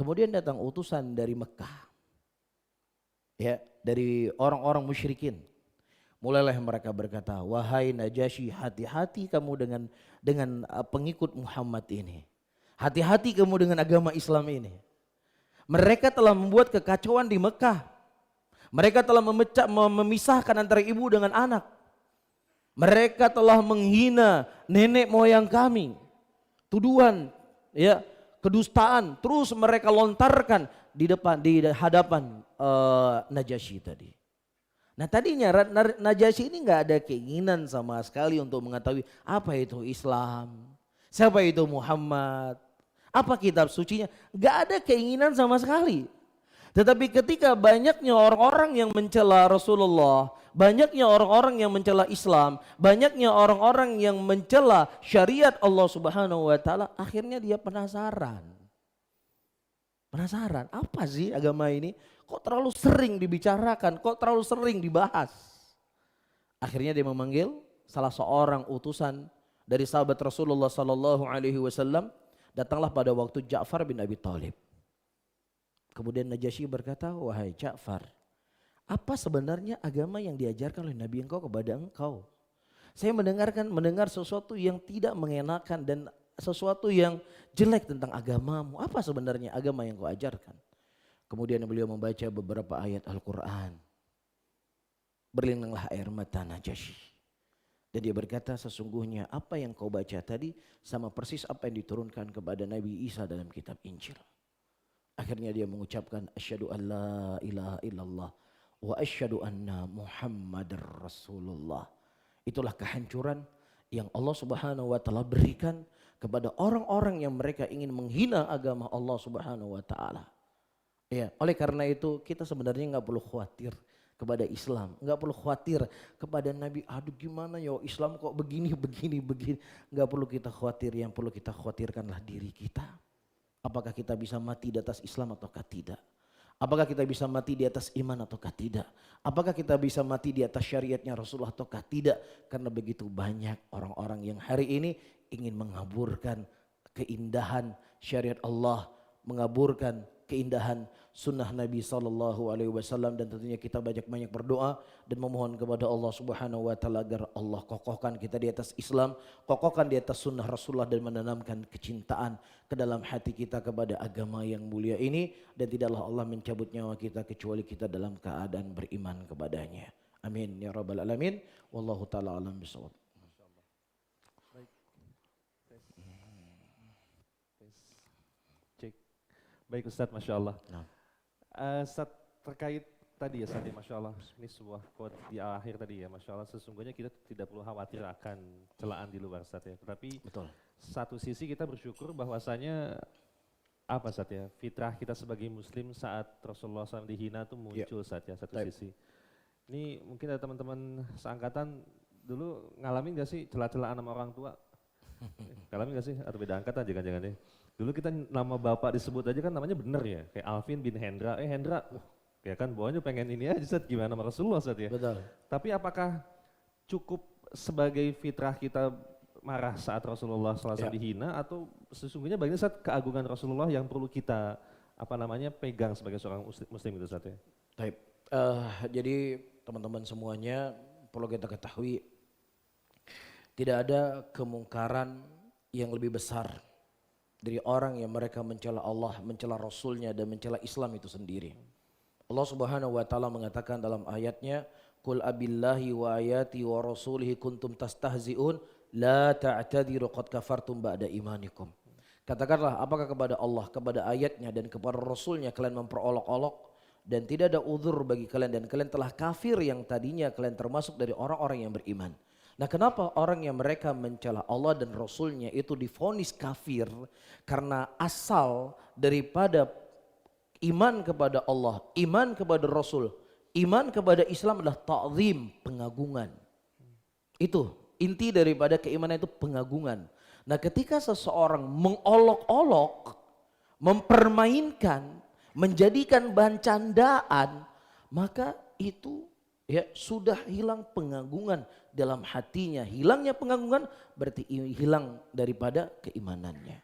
Kemudian datang utusan dari Mekah. Ya, dari orang-orang musyrikin. Mulailah mereka berkata, wahai Najasyi, hati-hati kamu dengan pengikut Muhammad ini. Hati-hati kamu dengan agama Islam ini. Mereka telah membuat kekacauan di Mekah. Mereka telah memisahkan antara ibu dengan anak. Mereka telah menghina nenek moyang kami. Tuduhan, ya, kedustaan terus mereka lontarkan di hadapan Najasyi tadi. Nah, tadinya Najasyi ini nggak ada keinginan sama sekali untuk mengetahui apa itu Islam, siapa itu Muhammad, apa kitab sucinya, nggak ada keinginan sama sekali. Tetapi ketika banyaknya orang-orang yang mencela Rasulullah, banyaknya orang-orang yang mencela Islam, banyaknya orang-orang yang mencela syariat Allah Subhanahu wa taala, akhirnya dia penasaran. Penasaran, apa sih agama ini? Kok terlalu sering dibicarakan, kok terlalu sering dibahas? Akhirnya dia memanggil salah seorang utusan dari sahabat Rasulullah sallallahu alaihi wasallam, datanglah pada waktu Ja'far bin Abi Thalib. Kemudian Najasyi berkata, wahai Ja'far, apa sebenarnya agama yang diajarkan oleh Nabi engkau kepada engkau? Saya mendengar sesuatu yang tidak mengenakan dan sesuatu yang jelek tentang agamamu. Apa sebenarnya agama yang kau ajarkan? Kemudian beliau membaca beberapa ayat Al-Quran. Berlinanglah air mata Najasyi. Dan dia berkata, sesungguhnya apa yang kau baca tadi sama persis apa yang diturunkan kepada Nabi Isa dalam kitab Injil. Akhirnya dia mengucapkan, asyhadu an la ilaha illallah wa asyhadu anna Muhammadar Rasulullah. Itulah kehancuran yang Allah Subhanahu wa taala berikan kepada orang-orang yang mereka ingin menghina agama Allah Subhanahu wa taala. Ya, oleh karena itu kita sebenarnya nggak perlu khawatir kepada Islam, nggak perlu khawatir kepada Nabi. Aduh gimana ya Islam kok begini. Nggak perlu kita khawatir, yang perlu kita khawatirkanlah diri kita. Apakah kita bisa mati di atas Islam ataukah tidak? Apakah kita bisa mati di atas iman ataukah tidak? Apakah kita bisa mati di atas syariatnya Rasulullah ataukah tidak? Karena begitu banyak orang-orang yang hari ini ingin mengaburkan keindahan syariat Allah, mengaburkan keindahan sunnah Nabi SAW, dan tentunya kita banyak-banyak berdoa dan memohon kepada Allah Subhanahu wa taala agar Allah kokohkan kita di atas Islam, kokohkan di atas sunnah Rasulullah, dan menanamkan kecintaan ke dalam hati kita kepada agama yang mulia ini, dan tidaklah Allah mencabut nyawa kita kecuali kita dalam keadaan beriman kepadanya. Amin ya rabbal alamin. Wallahu taala alam bisawab. Baik Ustadz, Masya Allah. Nah. Ustadz, terkait tadi ya Ustadz, Masya Allah, ini sebuah quote di akhir tadi ya, Masya Allah, sesungguhnya kita tidak perlu khawatir akan celaan di luar Ustadz ya. Tetapi Betul. satu sisi kita bersyukur bahwasanya apa Ustadz ya, fitrah kita sebagai muslim saat Rasulullah SAW dihina itu muncul Ustadz ya, satu sisi. Ini mungkin ada teman-teman seangkatan dulu ngalamin gak sih celah-celahan sama orang tua? Ngalamin gak sih? Atau beda angkatan jangan-jangan ya? Dulu kita nama bapak disebut aja kan namanya bener ya, kayak Alvin bin Hendra, Hendra, ya kan bawahnya pengen ini aja Ustadz, gimana sama Rasulullah Ustadz ya. Betul. Tapi apakah cukup sebagai fitrah kita marah saat Rasulullah SAW dihina, atau sesungguhnya bagian Ustadz keagungan Rasulullah yang perlu kita pegang sebagai seorang muslim itu Ustadz ya. Baik, jadi teman-teman semuanya perlu kita ketahui, tidak ada kemungkaran yang lebih besar dari orang yang mereka mencela Allah, mencela Rasulnya, dan mencela Islam itu sendiri. Allah Subhanahu wa taala mengatakan dalam ayatnya, "Qul abillahi wa ayati wa rasulihi kuntum tastahzi'un la ta'tadiru qad kafartum ba'da imanikum. Katakanlah, apakah kepada Allah, kepada ayatnya dan kepada Rasulnya kalian memperolok-olok, dan tidak ada uzur bagi kalian, dan kalian telah kafir yang tadinya kalian termasuk dari orang-orang yang beriman. Nah, kenapa orang yang mereka mencela Allah dan Rasulnya itu divonis kafir? Karena asal daripada iman kepada Allah, iman kepada Rasul, iman kepada Islam adalah ta'zim, pengagungan. Itu inti daripada keimanan, itu pengagungan. Nah, ketika seseorang mengolok-olok, mempermainkan, menjadikan bahan candaan, maka itu ya sudah hilang pengagungan dalam hatinya. Hilangnya pengagungan berarti hilang daripada keimanannya.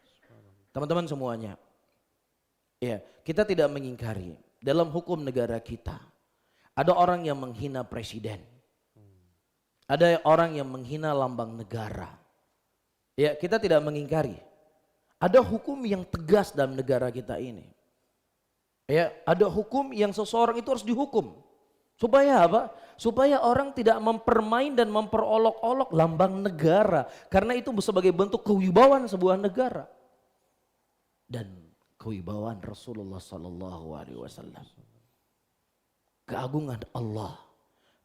Teman-teman semuanya, ya, kita tidak mengingkari dalam hukum negara kita ada orang yang menghina presiden, ada orang yang menghina lambang negara. Ya, kita tidak mengingkari. Ada hukum yang tegas dalam negara kita ini. Ya, ada hukum yang seseorang itu harus dihukum. Supaya apa? Supaya orang tidak mempermain dan memperolok-olok lambang negara. Karena itu sebagai bentuk kewibawaan sebuah negara. Dan kewibawaan Rasulullah SAW. Keagungan Allah,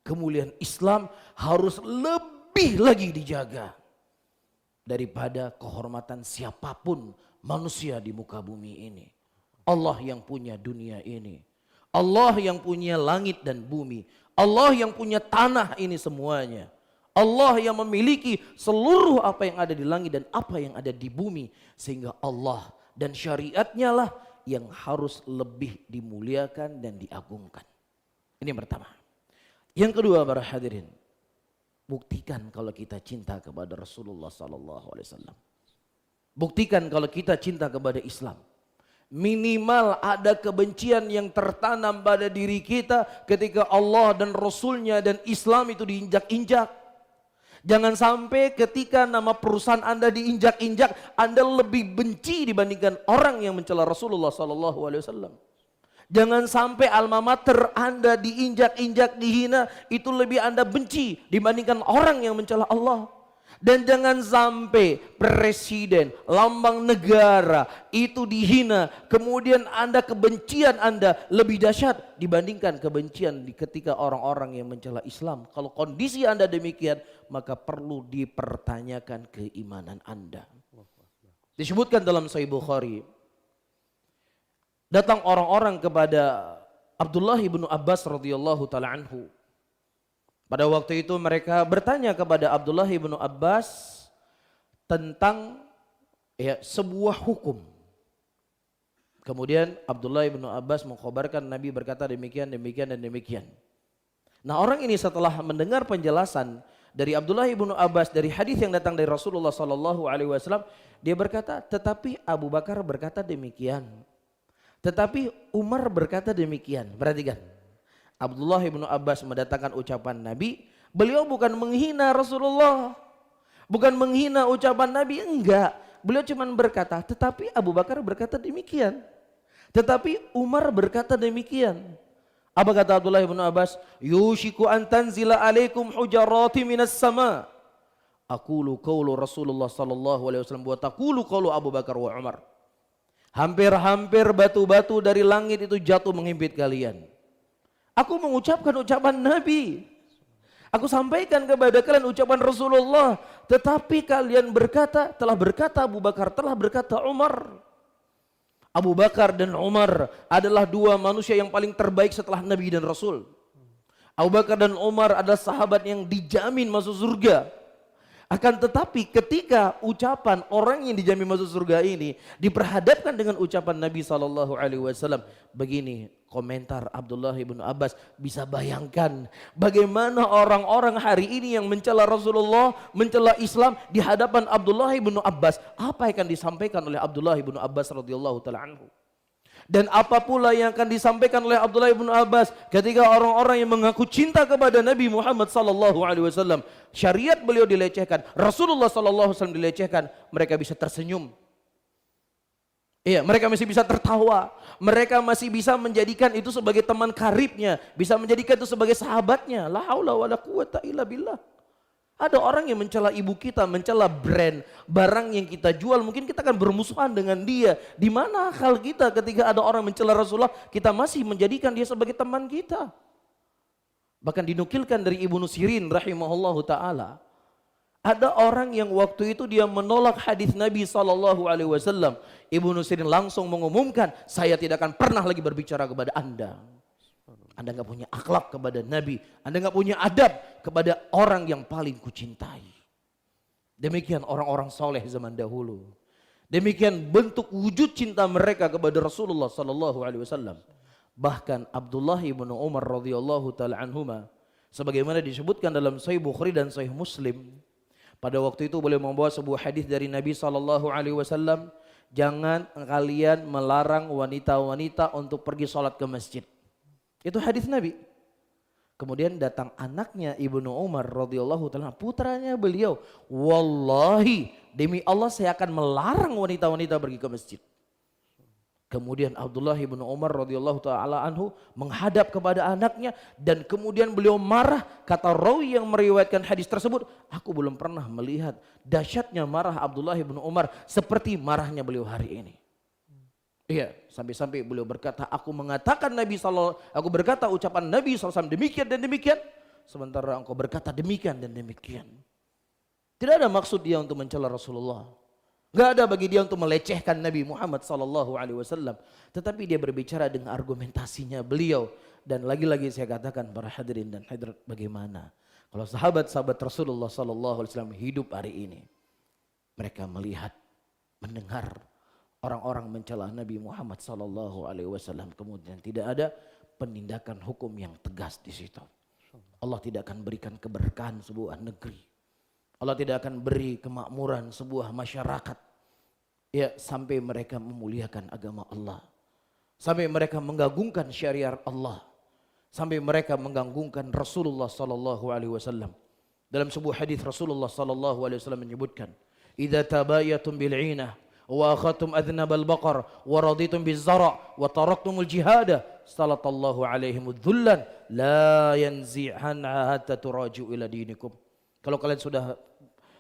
kemuliaan Islam harus lebih lagi dijaga daripada kehormatan siapapun manusia di muka bumi ini. Allah yang punya dunia ini, Allah yang punya langit dan bumi, Allah yang punya tanah ini semuanya, Allah yang memiliki seluruh apa yang ada di langit dan apa yang ada di bumi. Sehingga Allah dan syariatnya lah yang harus lebih dimuliakan dan diagungkan. Ini yang pertama. Yang kedua, para hadirin, buktikan kalau kita cinta kepada Rasulullah SAW. Buktikan kalau kita cinta kepada Islam. Minimal ada kebencian yang tertanam pada diri kita ketika Allah dan Rasulnya dan Islam itu diinjak-injak. Jangan sampai ketika nama perusahaan Anda diinjak-injak, Anda lebih benci dibandingkan orang yang mencela Rasulullah SAW. Jangan sampai alma mater Anda diinjak-injak, dihina, itu lebih Anda benci dibandingkan orang yang mencela Allah. Dan jangan sampai presiden, lambang negara itu dihina, kemudian Anda, kebencian Anda lebih dahsyat dibandingkan kebencian ketika orang-orang yang mencela Islam. Kalau kondisi Anda demikian, maka perlu dipertanyakan keimanan Anda. Disebutkan dalam Sahih Bukhari, datang orang-orang kepada Abdullah bin Abbas radhiyallahu taala anhu. Pada waktu itu mereka bertanya kepada Abdullah bin Abbas tentang sebuah hukum. Kemudian Abdullah bin Abbas mengkhabarkan Nabi berkata demikian, demikian dan demikian. Nah, orang ini setelah mendengar penjelasan dari Abdullah bin Abbas dari hadis yang datang dari Rasulullah SAW, dia berkata, tetapi Abu Bakar berkata demikian. Tetapi Umar berkata demikian. Perhatikan. Abdullah bin Abbas mendatangkan ucapan Nabi. Beliau bukan menghina Rasulullah, bukan menghina ucapan Nabi, enggak. Beliau cuma berkata, tetapi Abu Bakar berkata demikian. Tetapi Umar berkata demikian. Apa kata Abdullah bin Abbas? Yushiku an tanzila alaikum hujarati minas sama. Aqulu qawlu Rasulullah sallallahu alaihi wasallam wa taqulu qawlu Abu Bakar wa Umar. Hampir-hampir batu-batu dari langit itu jatuh menghimpit kalian. Aku mengucapkan ucapan Nabi. Aku sampaikan kepada kalian ucapan Rasulullah. Tetapi kalian berkata, telah berkata Abu Bakar, telah berkata Umar. Abu Bakar dan Umar adalah dua manusia yang paling terbaik setelah Nabi dan Rasul. Abu Bakar dan Umar adalah sahabat yang dijamin masuk surga. Akan tetapi ketika ucapan orang yang dijamin masuk surga ini diperhadapkan dengan ucapan Nabi SAW, begini komentar Abdullah bin Abbas, bisa bayangkan bagaimana orang-orang hari ini yang mencela Rasulullah, mencela Islam di hadapan Abdullah bin Abbas. Apa yang akan disampaikan oleh Abdullah bin Abbas radhiyallahu taala anhu? Dan apa pula yang akan disampaikan oleh Abdullah bin Abbas ketika orang-orang yang mengaku cinta kepada Nabi Muhammad SAW, syariat beliau dilecehkan, Rasulullah SAW dilecehkan, mereka bisa tersenyum. Iya, mereka masih bisa tertawa, mereka masih bisa menjadikan itu sebagai teman karibnya, bisa menjadikan itu sebagai sahabatnya. La haula wala quwata illa billah. Ada orang yang mencela ibu kita, mencela brand, barang yang kita jual, mungkin kita akan bermusuhan dengan dia. Di mana akal kita ketika ada orang mencela Rasulullah, kita masih menjadikan dia sebagai teman kita. Bahkan dinukilkan dari Ibnu Sirin rahimahullahu taala. Ada orang yang waktu itu dia menolak hadis Nabi SAW. Ibnu Sirin langsung mengumumkan, saya tidak akan pernah lagi berbicara kepada Anda. Anda nggak punya akhlak kepada Nabi. Anda nggak punya adab kepada orang yang paling kucintai. Demikian orang-orang soleh zaman dahulu. Demikian bentuk wujud cinta mereka kepada Rasulullah SAW. Bahkan Abdullah ibn Umar radhiyallahu taala anhuma, sebagaimana disebutkan dalam Sahih Bukhari dan Sahih Muslim, pada waktu itu beliau membawa sebuah hadis dari Nabi SAW. Jangan kalian melarang wanita-wanita untuk pergi sholat ke masjid. Itu hadis Nabi. Kemudian datang anaknya Ibnu Umar radhiyallahu taala, putranya beliau, wallahi demi Allah saya akan melarang wanita-wanita pergi ke masjid. Kemudian Abdullah ibnu Umar radhiyallahu taala anhu menghadap kepada anaknya dan kemudian beliau marah. Kata rawi yang meriwayatkan hadis tersebut, aku belum pernah melihat dahsyatnya marah Abdullah ibnu Umar seperti marahnya beliau hari ini. Iya, sampai-sampai beliau berkata, aku berkata ucapan Nabi SAW demikian dan demikian, sementara engkau berkata demikian dan demikian. Tidak ada maksud dia untuk mencela Rasulullah. Gak ada bagi dia untuk melecehkan Nabi Muhammad SAW. Tetapi dia berbicara dengan argumentasinya beliau. Dan lagi-lagi saya katakan para hadirin dan hadirat, bagaimana kalau sahabat-sahabat Rasulullah SAW hidup hari ini. Mereka melihat, mendengar orang-orang mencela Nabi Muhammad SAW, kemudian tidak ada penindakan hukum yang tegas di situ. Allah tidak akan berikan keberkahan sebuah negeri. Allah tidak akan beri kemakmuran sebuah masyarakat. Ya, sampai mereka memuliakan agama Allah. Sampai mereka menggagungkan syariat Allah. Sampai mereka menggagungkan Rasulullah SAW. Dalam sebuah hadis Rasulullah SAW menyebutkan, "Idza tabayatum bil 'inah wa akhatum adnabal baqar wa raditum biz-zara' wa taraktumul jihada sallallahu alaihim dhullan la yanzi'anha hatta turaju ila dinikum." Kalau kalian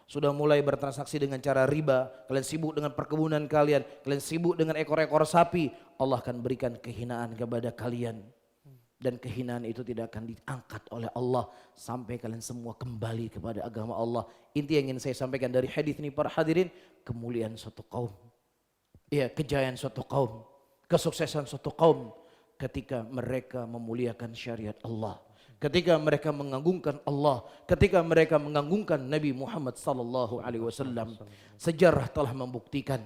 sudah mulai bertransaksi dengan cara riba, kalian sibuk dengan perkebunan kalian sibuk dengan ekor-ekor sapi, Allah akan berikan kehinaan kepada kalian. Dan kehinaan itu tidak akan diangkat oleh Allah sampai kalian semua kembali kepada agama Allah. Inti yang ingin saya sampaikan dari hadis ini para hadirin, kemuliaan suatu kaum, ya, kejayaan suatu kaum, kesuksesan suatu kaum ketika mereka memuliakan syariat Allah, ketika mereka mengagungkan Allah, ketika mereka mengagungkan Nabi Muhammad SAW. Sejarah telah membuktikan,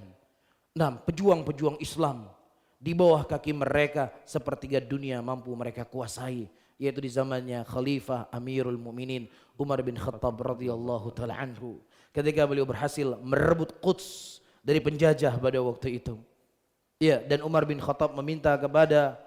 pejuang-pejuang Islam di bawah kaki mereka sepertiga dunia mampu mereka kuasai, yaitu di zamannya Khalifah Amirul Mukminin Umar bin Khattab radhiyallahu taala anhu, ketika beliau berhasil merebut Quds dari penjajah pada waktu itu. Ya, dan Umar bin Khattab meminta kepada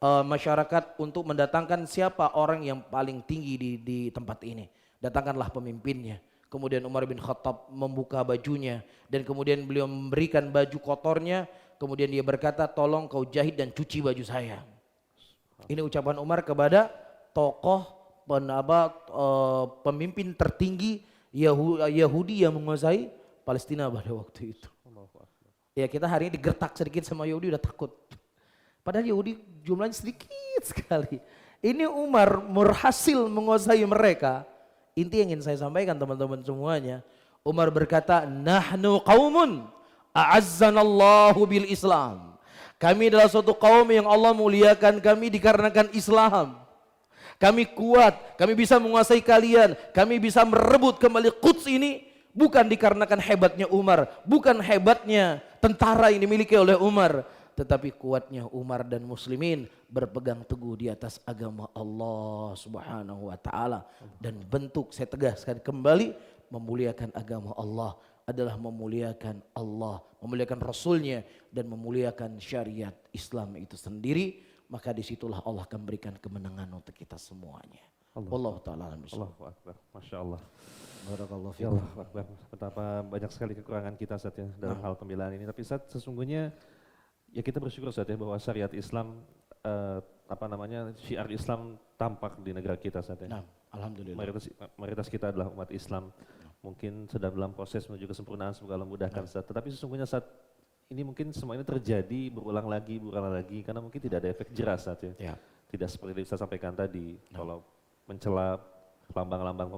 masyarakat untuk mendatangkan siapa orang yang paling tinggi di tempat ini. Datangkanlah pemimpinnya. Kemudian Umar bin Khattab membuka bajunya dan kemudian beliau memberikan baju kotornya. Kemudian dia berkata, tolong kau jahit dan cuci baju saya. Ini ucapan Umar kepada tokoh pemimpin tertinggi Yahudi yang menguasai Palestina pada waktu itu. Ya, kita hari ini digertak sedikit sama Yahudi udah takut. Padahal Yahudi jumlahnya sedikit sekali. Ini Umar berhasil menguasai mereka. Inti yang ingin saya sampaikan teman-teman semuanya. Umar berkata, nahnu qaumun a'azzanallahu bil Islam. Kami adalah suatu kaum yang Allah muliakan kami dikarenakan Islam. Kami kuat, kami bisa menguasai kalian, kami bisa merebut kembali Quds ini bukan dikarenakan hebatnya Umar, bukan hebatnya tentara yang dimiliki oleh Umar, tetapi kuatnya Umar dan muslimin berpegang teguh di atas agama Allah Subhanahu wa taala. Dan bentuk, saya tegaskan kembali, memuliakan agama Allah adalah memuliakan Allah, memuliakan Rasulnya, dan memuliakan syariat Islam itu sendiri. Maka disitulah Allah akan berikan kemenangan untuk kita semuanya. Allah Ta'ala alam. Allahu Akbar, Masya Allah. Barakallahu Ya fikum. Allah Akbar. Betapa banyak sekali kekurangan kita Ustaz ya dalam hal pembelaan ini. Tapi Ustaz, sesungguhnya ya kita bersyukur Ustaz ya bahwa syariat Islam syiar Islam tampak di negara kita saat ini. Nah, alhamdulillah. Mayoritas kita adalah umat Islam. Mungkin sedang dalam proses menuju kesempurnaan, semoga Allah mudahkan Ustaz. Tetapi sesungguhnya saat ini mungkin semua ini terjadi berulang lagi karena mungkin tidak ada efek jerah saat ya. Ya. Tidak seperti yang saya sampaikan tadi, kalau mencela lambang-lambang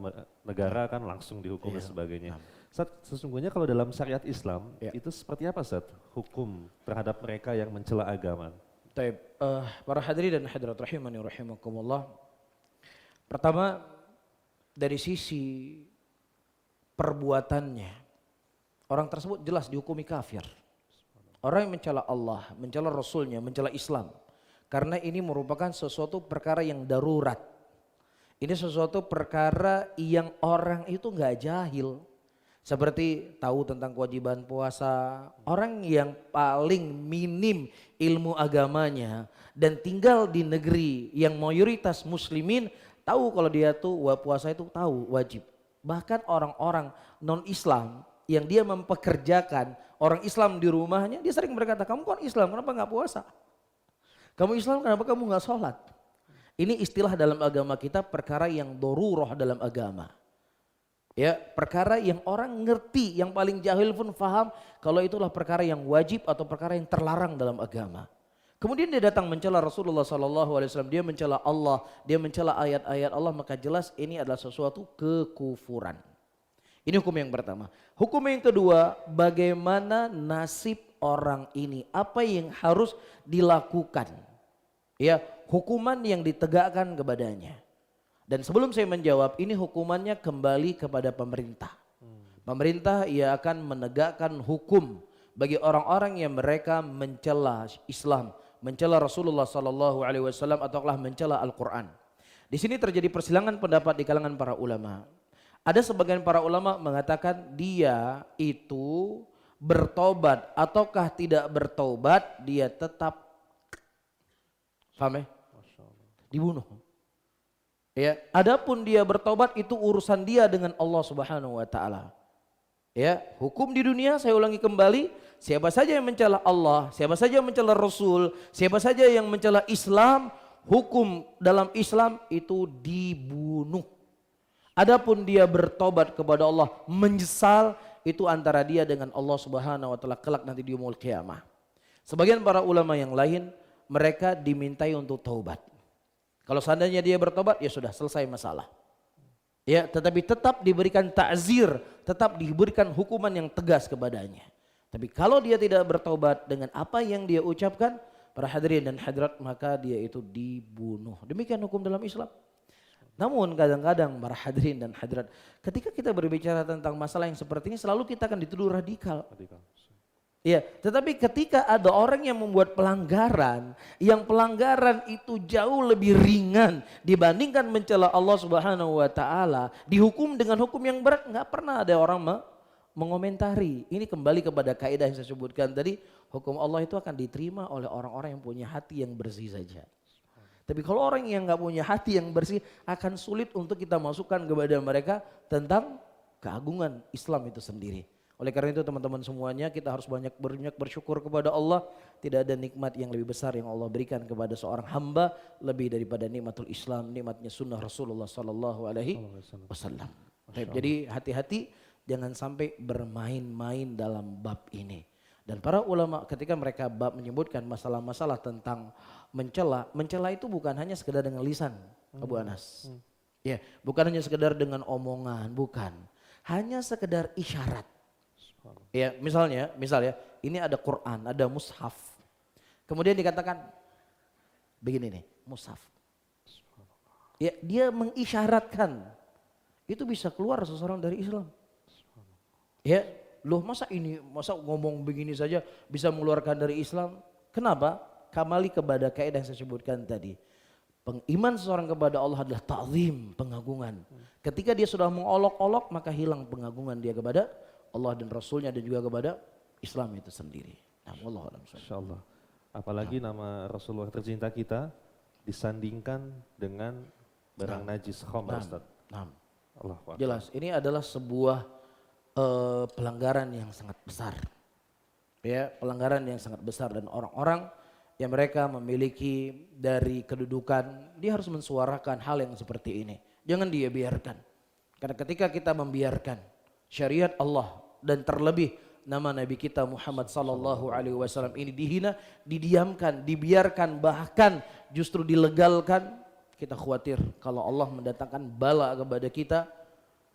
negara kan langsung dihukum dan sebagainya. Ustaz, sesungguhnya kalau dalam syariat Islam itu seperti apa Ustaz hukum terhadap mereka yang mencela agama? Taib, para hadirin dan hadirat rahimani rahimakumullah. Pertama, dari sisi perbuatannya, orang tersebut jelas dihukumi kafir. Orang yang mencela Allah, mencela Rasulnya, mencela Islam. Karena ini merupakan sesuatu perkara yang darurat. Ini sesuatu perkara yang orang itu nggak jahil. Seperti tahu tentang kewajiban puasa, orang yang paling minim ilmu agamanya dan tinggal di negeri yang mayoritas muslimin tahu kalau dia tuh puasa itu tahu wajib. Bahkan orang-orang non-Islam yang dia mempekerjakan orang Islam di rumahnya, dia sering berkata, kamu kan Islam kenapa nggak puasa? Kamu Islam kenapa kamu nggak sholat? Ini istilah dalam agama kita perkara yang daruroh dalam agama. Ya, perkara yang orang ngerti, yang paling jahil pun faham kalau itulah perkara yang wajib atau perkara yang terlarang dalam agama. Kemudian dia datang mencela Rasulullah SAW, dia mencela Allah, dia mencela ayat-ayat Allah, maka jelas ini adalah sesuatu kekufuran. Ini hukum yang pertama. Hukum yang kedua, bagaimana nasib orang ini, apa yang harus dilakukan. Ya, hukuman yang ditegakkan kepadanya. Dan sebelum saya menjawab, ini hukumannya kembali kepada pemerintah. Pemerintah ia akan menegakkan hukum bagi orang-orang yang mereka mencela Islam, mencela Rasulullah SAW ataukah mencela Al-Quran. Di sini terjadi persilangan pendapat di kalangan para ulama. Ada sebagian para ulama mengatakan dia itu bertobat ataukah tidak bertobat, dia tetap dibunuh. Ya, adapun dia bertobat itu urusan dia dengan Allah Subhanahu wa taala. Ya, hukum di dunia saya ulangi kembali, siapa saja yang mencela Allah, siapa saja yang mencela Rasul, siapa saja yang mencela Islam, hukum dalam Islam itu dibunuh. Adapun dia bertobat kepada Allah, menyesal, itu antara dia dengan Allah Subhanahu wa taala kelak nanti di yaumul qiyamah. Sebagian para ulama yang lain mereka dimintai untuk taubat. Kalau seandainya dia bertobat, ya sudah selesai masalah. Ya, tetapi tetap diberikan ta'zir, tetap diberikan hukuman yang tegas kepadanya. Tapi kalau dia tidak bertobat dengan apa yang dia ucapkan, para hadirin dan hadirat, maka dia itu dibunuh. Demikian hukum dalam Islam. Namun kadang-kadang para hadirin dan hadirat, ketika kita berbicara tentang masalah yang seperti ini, selalu kita akan dituduh radikal. Ya, tetapi ketika ada orang yang membuat pelanggaran, yang pelanggaran itu jauh lebih ringan dibandingkan mencela Allah Subhanahu wa taala, dihukum dengan hukum yang berat, nggak pernah ada orang mengomentari. Ini kembali kepada kaidah yang saya sebutkan tadi, hukum Allah itu akan diterima oleh orang-orang yang punya hati yang bersih saja. Tapi kalau orang yang nggak punya hati yang bersih, akan sulit untuk kita masukkan kepada mereka tentang keagungan Islam itu sendiri. Oleh karena itu teman-teman semuanya, kita harus banyak bersyukur kepada Allah. Tidak ada nikmat yang lebih besar yang Allah berikan kepada seorang hamba lebih daripada nikmatul Islam, nikmatnya sunnah Rasulullah SAW. Jadi hati-hati, jangan sampai bermain-main dalam bab ini. Dan para ulama ketika mereka bab menyebutkan masalah-masalah tentang mencela itu bukan hanya sekedar dengan lisan, Abu Anas. Ya, bukan hanya sekedar dengan omongan, bukan. Hanya sekedar isyarat. Ya, misalnya ini ada Quran, ada mushaf. Kemudian dikatakan begini nih, mushaf. Ya, dia mengisyaratkan. Itu bisa keluar seseorang dari Islam. Ya, loh masa ngomong begini saja bisa mengeluarkan dari Islam? Kenapa? Kembali kepada kaidah yang saya sebutkan tadi. Pengiman seseorang kepada Allah adalah ta'zim, pengagungan. Ketika dia sudah mengolok-olok, maka hilang pengagungan dia kepada Allah dan Rasulnya dan juga kepada Islam itu sendiri. Nah, Allah Insyaallah. Apalagi nama Rasulullah tercinta kita disandingkan dengan barang najis khamr, Ustaz. Allah jelas, ini adalah sebuah pelanggaran yang sangat besar. Ya, pelanggaran yang sangat besar dan orang-orang yang mereka memiliki dari kedudukan, dia harus mensuarakan hal yang seperti ini. Jangan dia biarkan. Karena ketika kita membiarkan syariat Allah dan terlebih nama Nabi kita Muhammad sallallahu alaihi wasallam ini dihina, didiamkan, dibiarkan, bahkan justru dilegalkan, kita khawatir kalau Allah mendatangkan bala kepada kita,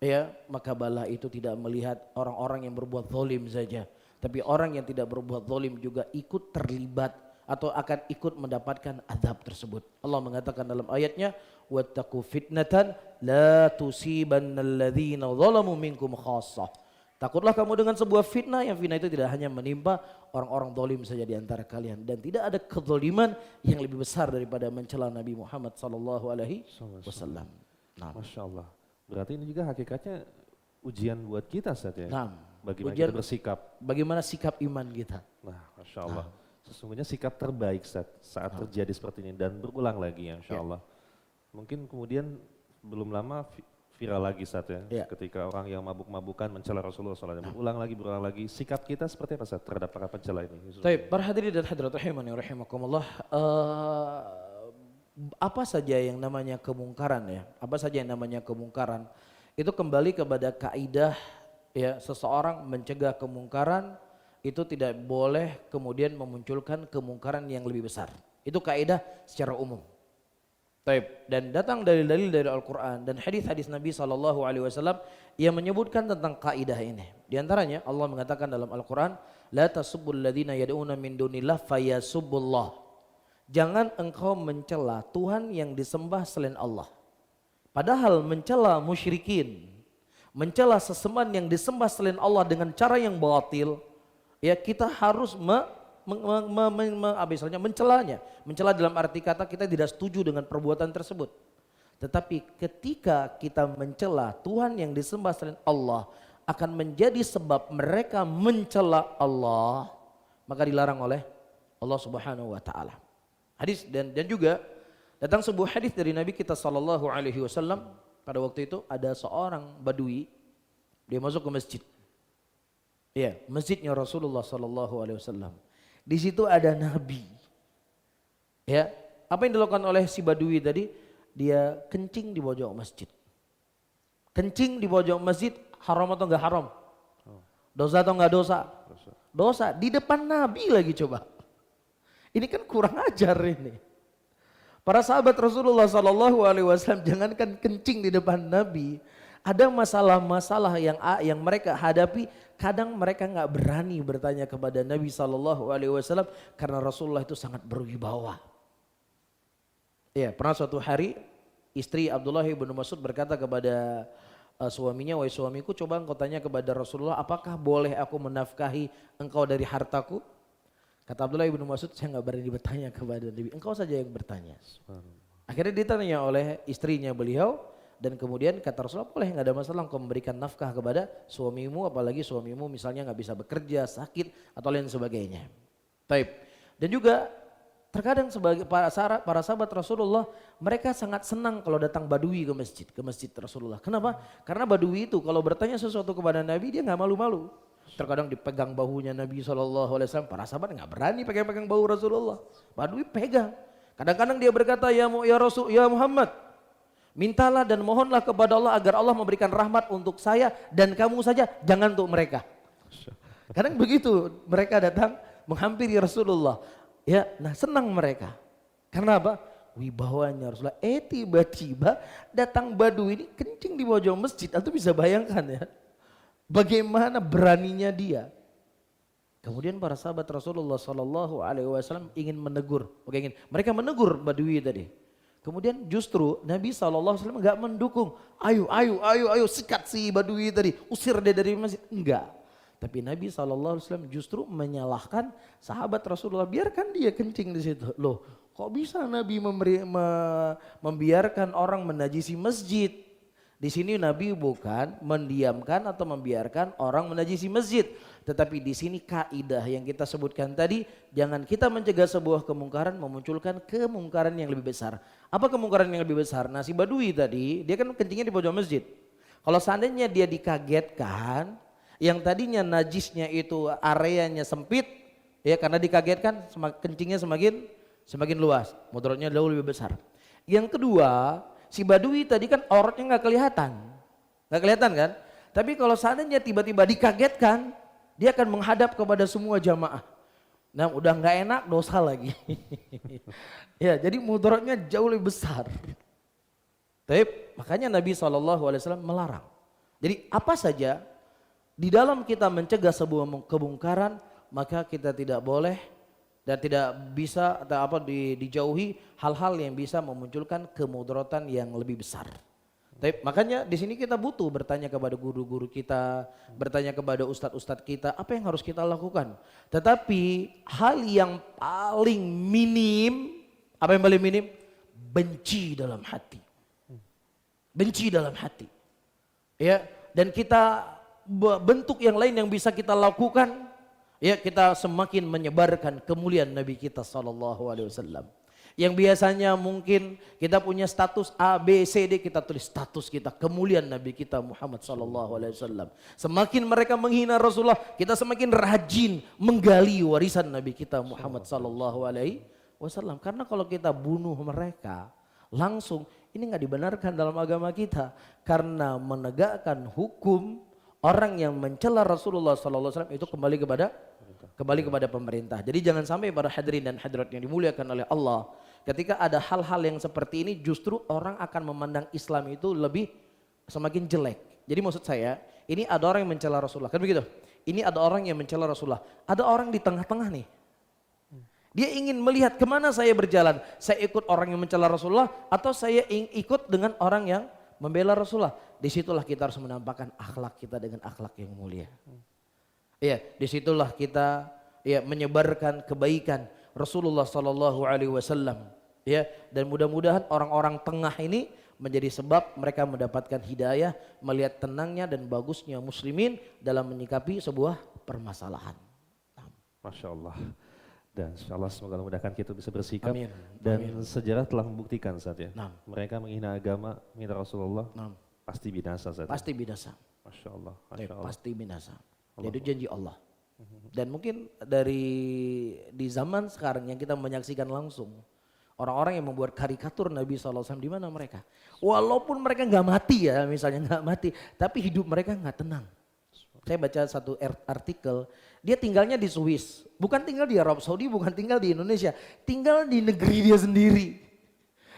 ya, maka bala itu tidak melihat orang-orang yang berbuat zalim saja, tapi orang yang tidak berbuat zalim juga ikut terlibat atau akan ikut mendapatkan azab tersebut. Allah mengatakan dalam ayatnya, wattaqu fitnatan la tusibannalladzina zalamu minkum khassah. Takutlah kamu dengan sebuah fitnah, yang fitnah itu tidak hanya menimpa orang-orang zalim saja di antara kalian, dan tidak ada kezaliman yang lebih besar daripada mencela Nabi Muhammad sallallahu alaihi wasallam. Nah, Masya Allah. Berarti ini juga hakikatnya ujian buat kita, Ustaz, ya. nah, Bagaimana ujian kita bersikap. bagaimana sikap iman kita. Nah, Masya Allah. Sesungguhnya sikap terbaik, Ustaz, saat terjadi seperti ini dan berulang lagi, ya, Insya Allah. Mungkin kemudian belum lama viral lagi, Ustaz, ya. Ya. Ketika orang yang mabuk-mabukan mencela Rasulullah SAW. Berulang lagi. Sikap kita seperti apa, Ustaz, terhadap para pencela ini? Baik, para hadirin dan hadirat rahimani wa rahimakumullah, apa saja yang namanya kemungkaran, ya, apa saja yang namanya kemungkaran itu kembali kepada kaidah, ya, seseorang mencegah kemungkaran itu tidak boleh kemudian memunculkan kemungkaran yang lebih besar. Itu kaidah secara umum. Taib. Dan datang dalil-dalil dari Al-Quran dan hadis-hadis Nabi SAW yang menyebutkan tentang kaidah ini. Di antaranya Allah mengatakan dalam Al-Quran, la tasubbul ladzina yad'una min dunillah fayasubbullah. Jangan engkau mencela Tuhan yang disembah selain Allah. Padahal mencela musyrikin, mencela sesembahan yang disembah selain Allah dengan cara yang batil, ya, kita harus mencelanya. Mencela dalam arti kata kita tidak setuju dengan perbuatan tersebut. Tetapi ketika kita mencela Tuhan yang disembah selain Allah akan menjadi sebab mereka mencela Allah, maka dilarang oleh Allah Subhanahu wa taala. Hadis dan juga datang sebuah hadis dari Nabi kita sallallahu alaihi wasallam. Pada waktu itu ada seorang badui, dia masuk ke masjid. Ya, masjidnya Rasulullah sallallahu alaihi wasallam. Di situ ada Nabi. Ya, apa yang dilakukan oleh si badui tadi? Dia kencing di pojok masjid. Kencing di pojok masjid haram atau enggak haram? Dosa atau enggak dosa? Dosa. Di depan Nabi lagi coba. Ini kan kurang ajar ini. Para sahabat Rasulullah sallallahu alaihi wasallam jangankan kencing di depan Nabi, ada masalah-masalah yang mereka hadapi, kadang mereka nggak berani bertanya kepada Nabi sallallahu alaihi wasallam karena Rasulullah itu sangat berwibawa. Ya, pernah suatu hari istri Abdullah bin Mas'ud berkata kepada suaminya, "Wahai suamiku, coba engkau tanya kepada Rasulullah, apakah boleh aku menafkahi engkau dari hartaku?" Kata Abdullah bin Mas'ud, "Saya nggak berani bertanya kepada Nabi, engkau saja yang bertanya." Akhirnya ditanya oleh istrinya beliau, dan kemudian kata Rasulullah, boleh, nggak ada masalah engkau memberikan nafkah kepada suamimu, apalagi suamimu misalnya nggak bisa bekerja, sakit atau lain sebagainya. Taib. Dan juga terkadang sebagai para sahabat Rasulullah, mereka sangat senang kalau datang badui ke masjid Rasulullah. Kenapa? Karena badui itu kalau bertanya sesuatu kepada Nabi dia nggak malu-malu. Terkadang dipegang bahunya Nabi SAW, para sahabat nggak berani pegang-pegang bahu Rasulullah. Badui pegang. Kadang-kadang dia berkata, ya Muhammad, mintalah dan mohonlah kepada Allah agar Allah memberikan rahmat untuk saya dan kamu saja, jangan untuk mereka. Kadang begitu mereka datang menghampiri Rasulullah. Ya, nah senang mereka. Karena apa? Wibawanya Rasulullah. Tiba-tiba datang badui ini kencing di pojok masjid. Antum bisa bayangkan ya. Bagaimana beraninya dia. Kemudian para sahabat Rasulullah Sallallahu Alaihi Wasallam ingin menegur. Mereka menegur badui tadi. Kemudian justru Nabi SAW enggak mendukung. Ayo sikat si badui tadi, usir dia dari masjid. Enggak. Tapi Nabi SAW justru menyalahkan sahabat Rasulullah. Biarkan dia kencing di situ. Loh, kok bisa Nabi membiarkan orang menajisi masjid? Di sini Nabi bukan mendiamkan atau membiarkan orang menajisi masjid. Tetapi di sini kaidah yang kita sebutkan tadi, jangan kita mencegah sebuah kemungkaran memunculkan kemungkaran yang lebih besar. Apa kemungkaran yang lebih besar? Nah, si badui tadi, dia kan kencingnya di pojok masjid. Kalau seandainya dia dikagetkan, yang tadinya najisnya itu areanya sempit, ya karena dikagetkan kencingnya semakin semakin luas, mudaratnya jauh lebih besar. Yang kedua, si Badui tadi kan auratnya nggak kelihatan kan? Tapi kalau seandainya tiba-tiba dikagetkan, dia akan menghadap kepada semua jamaah. Nah, udah nggak enak, dosa lagi. Ya, jadi mudaratnya jauh lebih besar. Tapi makanya Nabi SAW melarang. Jadi apa saja di dalam kita mencegah sebuah kemungkaran, maka kita tidak boleh dan tidak bisa dijauhi hal-hal yang bisa memunculkan kemudaratan yang lebih besar. Tapi makanya di sini kita butuh bertanya kepada guru-guru kita, bertanya kepada ustadz-ustadz kita, apa yang harus kita lakukan. Tetapi hal yang paling minim, apa yang paling minim? Benci dalam hati. Benci dalam hati. Ya, dan kita bentuk yang lain yang bisa kita lakukan, ya kita semakin menyebarkan kemuliaan Nabi kita SAW. Yang biasanya mungkin kita punya status A, B, C, D, kita tulis status kita kemuliaan Nabi kita Muhammad SAW. Semakin mereka menghina Rasulullah, kita semakin rajin menggali warisan Nabi kita Muhammad SAW. Karena kalau kita bunuh mereka langsung, ini nggak dibenarkan dalam agama kita. Karena menegakkan hukum orang yang mencela Rasulullah SAW itu kembali kepada pemerintah. Jadi jangan sampai para hadirin dan hadirat yang dimuliakan oleh Allah, ketika ada hal-hal yang seperti ini justru orang akan memandang Islam itu lebih semakin jelek. Jadi maksud saya, ini ada orang yang mencela Rasulullah, kan begitu? Ini ada orang yang mencela Rasulullah, ada orang di tengah-tengah nih. Dia ingin melihat kemana saya berjalan, saya ikut orang yang mencela Rasulullah atau saya ikut dengan orang yang membela Rasulullah. Disitulah kita harus menampakkan akhlak kita dengan akhlak yang mulia. Ya, disitulah kita ya menyebarkan kebaikan Rasulullah SAW. Ya, dan mudah-mudahan orang-orang tengah ini menjadi sebab mereka mendapatkan hidayah, melihat tenangnya dan bagusnya muslimin dalam menyikapi sebuah permasalahan. Masya Allah. Dan insya Allah semoga memudahkan kita bisa bersikap. Amin. Dan Amin. sejarah telah membuktikan saat ya. Nah. Mereka menghina agama, menghina Rasulullah, pasti binasa saat. Pasti binasa. Masya Allah. Masya Allah. Pasti binasa. Itu janji Allah. Dan mungkin di zaman sekarang yang kita menyaksikan langsung, orang-orang yang membuat karikatur Nabi SAW, di mana mereka? Walaupun mereka nggak mati ya, misalnya nggak mati, tapi hidup mereka nggak tenang. Saya baca satu artikel, dia tinggalnya di Swiss, bukan tinggal di Arab Saudi, bukan tinggal di Indonesia, tinggal di negeri dia sendiri.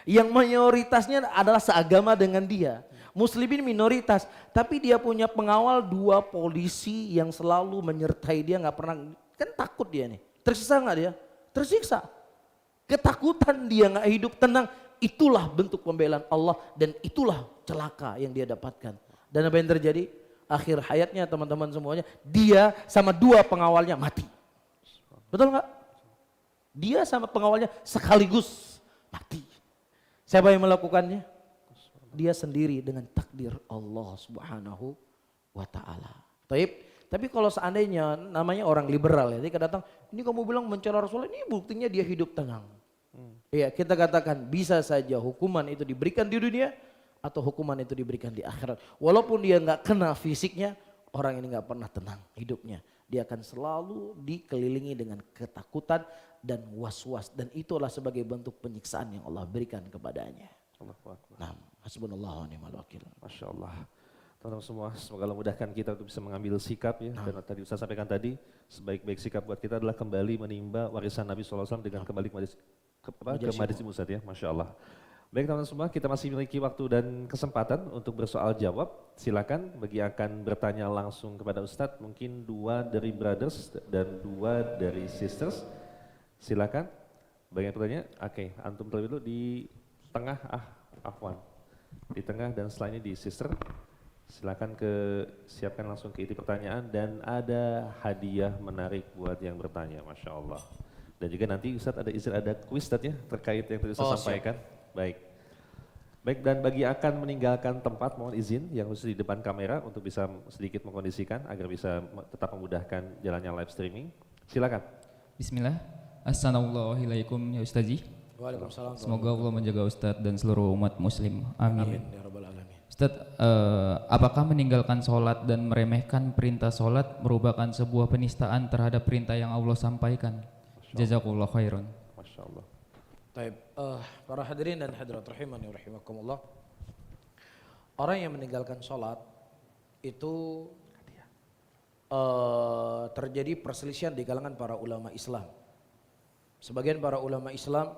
Yang mayoritasnya adalah seagama dengan dia. Muslimin minoritas, tapi dia punya pengawal 2 polisi yang selalu menyertai dia, nggak pernah, kan takut dia nih. Tersiksa nggak dia? Tersiksa. Ketakutan dia nggak hidup tenang, itulah bentuk pembelaan Allah dan itulah celaka yang dia dapatkan. Dan apa yang terjadi? Akhir hayatnya teman-teman semuanya, dia sama 2 pengawalnya mati. Betul nggak? Dia sama pengawalnya sekaligus mati. Siapa yang melakukannya? Dia sendiri dengan takdir Allah Subhanahu wa Ta'ala. Tapi kalau seandainya namanya orang liberal ya, dia datang, ini kamu bilang mencela Rasulullah, ini buktinya dia hidup tenang. Ya, kita katakan bisa saja hukuman itu diberikan di dunia atau hukuman itu diberikan di akhirat. Walaupun dia nggak kena fisiknya, orang ini nggak pernah tenang hidupnya. Dia akan selalu dikelilingi dengan ketakutan dan was-was, dan itulah sebagai bentuk penyiksaan yang Allah berikan kepadanya. Nah, hasbunallah wa ni'mal wakil. Masya Allah. Teman-teman semua, semoga Allah mudahkan kita untuk bisa mengambil sikap ya. Dan tadi Ustaz sampaikan tadi, sebaik-baik sikap buat kita adalah kembali menimba warisan Nabi SAW dengan kembali ke majlis Ustaz ya. Masya Allah. Baik teman-teman semua, kita masih memiliki waktu dan kesempatan untuk bersoal jawab. Silakan bagi akan bertanya langsung kepada Ustadz, mungkin 2 dari brothers dan 2 dari sisters. Silakan. Bagi yang bertanya, oke, antum terlebih dulu di tengah, Afwan. Di tengah dan setelah ini di sister. Silakan siapkan langsung ke inti pertanyaan dan ada hadiah menarik buat yang bertanya, Masya Allah. Dan juga nanti Ustadz ada izin ada kuis Ustadz ya terkait yang tadi Ustadz sampaikan. Baik, dan bagi akan meninggalkan tempat mohon izin yang khusus di depan kamera untuk bisa sedikit mengkondisikan agar bisa tetap memudahkan jalannya live streaming. Silakan. Bismillah. Assalamualaikum ya Ustazi. Waalaikumsalam. Semoga Allah menjaga Ustadz dan seluruh umat muslim. Amin. Amin ya rabbal alamin. Ustadz, apakah meninggalkan sholat dan meremehkan perintah sholat merupakan sebuah penistaan terhadap perintah yang Allah sampaikan? Jazakallah khairan. Masya Allah. Taib, para hadirin dan hadirat rahimani wa rahimakumullah. Orang yang meninggalkan sholat itu terjadi perselisihan di kalangan para ulama Islam. Sebagian para ulama Islam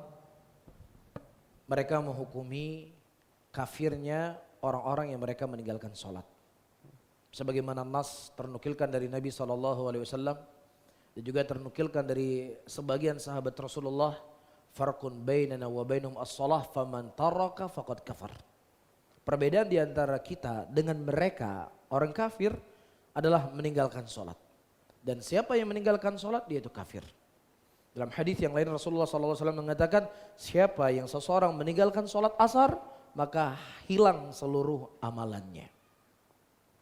mereka menghukumi kafirnya orang-orang yang mereka meninggalkan sholat. Sebagaimana nas ternukilkan dari Nabi SAW dan juga ternukilkan dari sebagian sahabat Rasulullah, farqun bainana wa bainahum as-shalah faman taraka faqad kafar. Perbedaan di antara kita dengan mereka orang kafir adalah meninggalkan sholat. Dan siapa yang meninggalkan sholat dia itu kafir. Dalam hadis yang lain Rasulullah SAW mengatakan, siapa yang seseorang meninggalkan sholat asar maka hilang seluruh amalannya.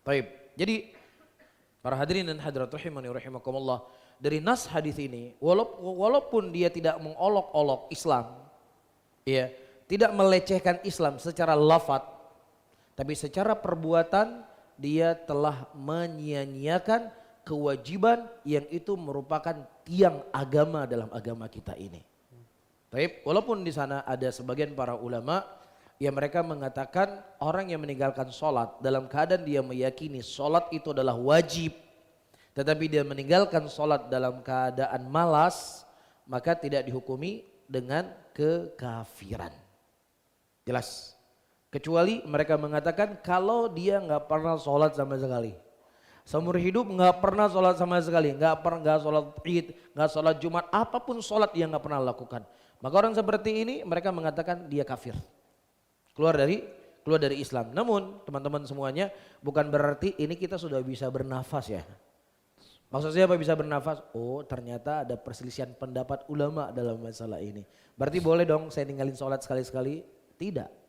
Baik, jadi para hadirin dan hadirat rahimani wa rahimakumullah, dari nas hadis ini walaupun dia tidak mengolok-olok Islam, ya, tidak melecehkan Islam secara lafaz, tapi secara perbuatan dia telah menyia-nyiakan kewajiban yang itu merupakan tiang agama dalam agama kita ini. Baik, walaupun di sana ada sebagian para ulama yang mereka mengatakan orang yang meninggalkan sholat dalam keadaan dia meyakini sholat itu adalah wajib, tetapi dia meninggalkan sholat dalam keadaan malas, maka tidak dihukumi dengan kekafiran. Jelas. Kecuali mereka mengatakan kalau dia nggak pernah sholat sama sekali, seumur hidup nggak pernah sholat sama sekali, nggak sholat id, nggak sholat Jumat, apapun sholat dia nggak pernah lakukan, maka orang seperti ini mereka mengatakan dia kafir, keluar dari Islam. Namun teman-teman semuanya, bukan berarti ini kita sudah bisa bernafas ya. Maksud saya apa bisa bernafas? Oh, ternyata ada perselisihan pendapat ulama dalam masalah ini. Berarti boleh dong saya ninggalin sholat sekali-sekali? Tidak.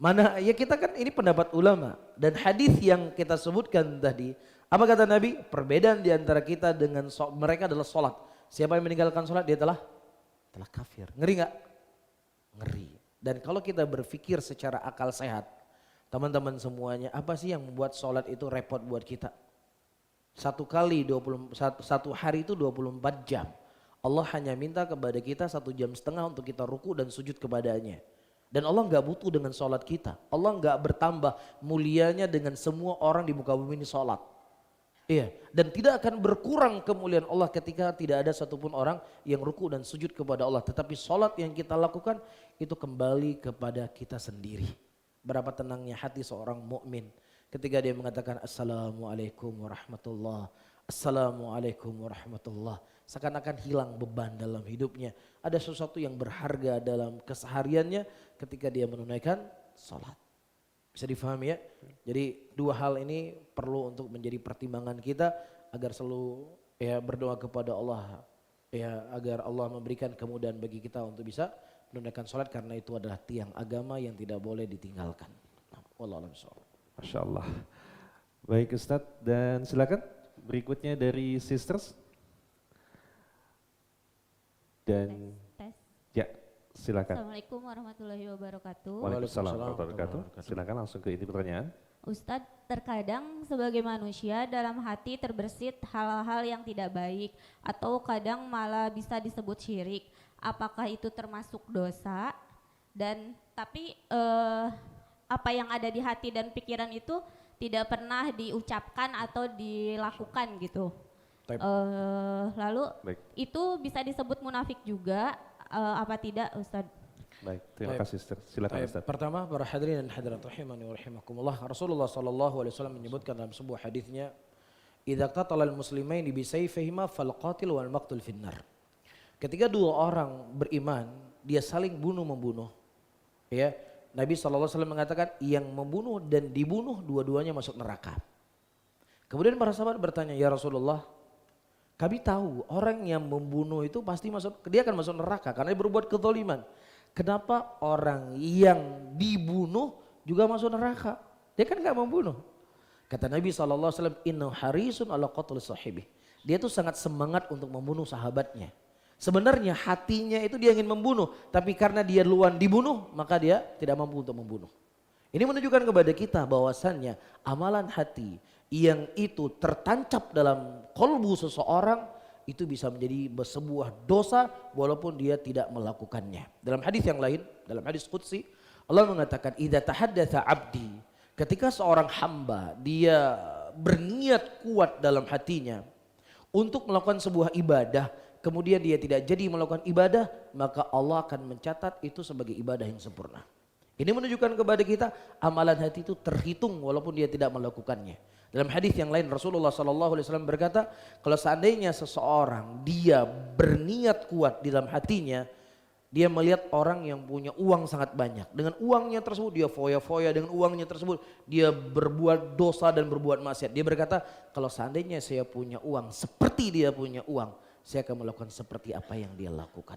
Mana ya, kita kan ini pendapat ulama dan hadis yang kita sebutkan tadi. Apa kata Nabi? Perbedaan di antara kita dengan mereka adalah sholat. Siapa yang meninggalkan sholat dia telah kafir. Ngeri nggak? Ngeri. Dan kalau kita berpikir secara akal sehat, teman-teman semuanya, apa sih yang membuat sholat itu repot buat kita? Satu hari itu 24 jam. Allah hanya minta kepada kita 1,5 jam untuk kita ruku dan sujud kepadanya. Dan Allah nggak butuh dengan sholat kita. Allah nggak bertambah mulianya dengan semua orang di muka bumi ini sholat. Iya. Dan tidak akan berkurang kemuliaan Allah ketika tidak ada satupun orang yang ruku dan sujud kepada Allah. Tetapi sholat yang kita lakukan itu kembali kepada kita sendiri. Berapa tenangnya hati seorang mukmin ketika dia mengatakan Assalamualaikum warahmatullah, Assalamualaikum warahmatullah. Seakan-akan hilang beban dalam hidupnya. Ada sesuatu yang berharga dalam kesehariannya ketika dia menunaikan sholat. Bisa difahami ya? Jadi dua hal ini perlu untuk menjadi pertimbangan kita agar selalu ya berdoa kepada Allah ya, agar Allah memberikan kemudahan bagi kita untuk bisa menunaikan sholat, karena itu adalah tiang agama yang tidak boleh ditinggalkan. Wallahu a'lam bishawab. Masya Allah. Baik Ustadz, dan silakan berikutnya dari sisters. Dan Tes. ya silakan. Assalamualaikum warahmatullahi wabarakatuh. Waalaikumsalam warahmatullahi wabarakatuh. Silakan langsung ke inti pertanyaan. Ustadz, terkadang sebagai manusia dalam hati terbersit hal-hal yang tidak baik atau kadang malah bisa disebut syirik. Apakah itu termasuk dosa? Dan tapi apa yang ada di hati dan pikiran itu tidak pernah diucapkan atau dilakukan gitu. Lalu Baik. itu bisa disebut munafik juga apa tidak Ustadz? Baik, terima kasih Ustaz. Silakan Ustaz. Pertama, para hadirin dan hadirat rahimani wa rahimakumullah, Rasulullah SAW menyebutkan dalam sebuah hadisnya, idza qatalal muslimaini bi sayfihima fal qatil wal maqtul finnar. Ketika dua orang beriman, dia saling bunuh-membunuh. Ya, Nabi SAW mengatakan yang membunuh dan dibunuh dua-duanya masuk neraka. Kemudian para sahabat bertanya, ya Rasulullah, kami tahu orang yang membunuh itu pasti dia akan masuk neraka karena dia berbuat kezaliman. Kenapa orang yang dibunuh juga masuk neraka? Dia kan gak membunuh. Kata Nabi SAW, inna harisun ala qatl sahibi. Dia tuh sangat semangat untuk membunuh sahabatnya. Sebenarnya hatinya itu dia ingin membunuh, tapi karena dia duluan dibunuh, maka dia tidak mampu untuk membunuh. Ini menunjukkan kepada kita bahwasannya amalan hati yang itu tertancap dalam kolbu seseorang, itu bisa menjadi sebuah dosa walaupun dia tidak melakukannya. Dalam hadis yang lain, dalam hadis qudsi, Allah mengatakan idza tahaddatsa 'abdi, ketika seorang hamba dia berniat kuat dalam hatinya untuk melakukan sebuah ibadah, kemudian dia tidak jadi melakukan ibadah, maka Allah akan mencatat itu sebagai ibadah yang sempurna. Ini menunjukkan kepada kita amalan hati itu terhitung walaupun dia tidak melakukannya. Dalam hadis yang lain Rasulullah SAW berkata, kalau seandainya seseorang dia berniat kuat di dalam hatinya, dia melihat orang yang punya uang sangat banyak. Dengan uangnya tersebut dia foya-foya, dengan uangnya tersebut dia berbuat dosa dan berbuat maksiat. Dia berkata, kalau seandainya saya punya uang seperti dia punya uang, saya akan melakukan seperti apa yang dia lakukan.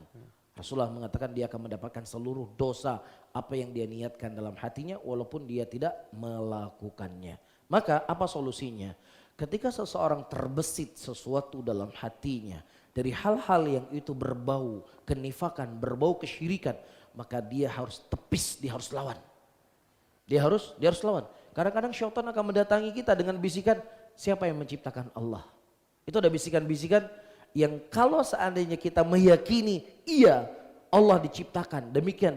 Rasulullah mengatakan dia akan mendapatkan seluruh dosa apa yang dia niatkan dalam hatinya walaupun dia tidak melakukannya. Maka apa solusinya? Ketika seseorang terbesit sesuatu dalam hatinya dari hal-hal yang itu berbau kenifakan, berbau kesyirikan, maka dia harus tepis, dia harus lawan. Dia harus lawan. Kadang-kadang syaitan akan mendatangi kita dengan bisikan, siapa yang menciptakan Allah? Itu ada bisikan-bisikan yang kalau seandainya kita meyakini iya Allah diciptakan demikian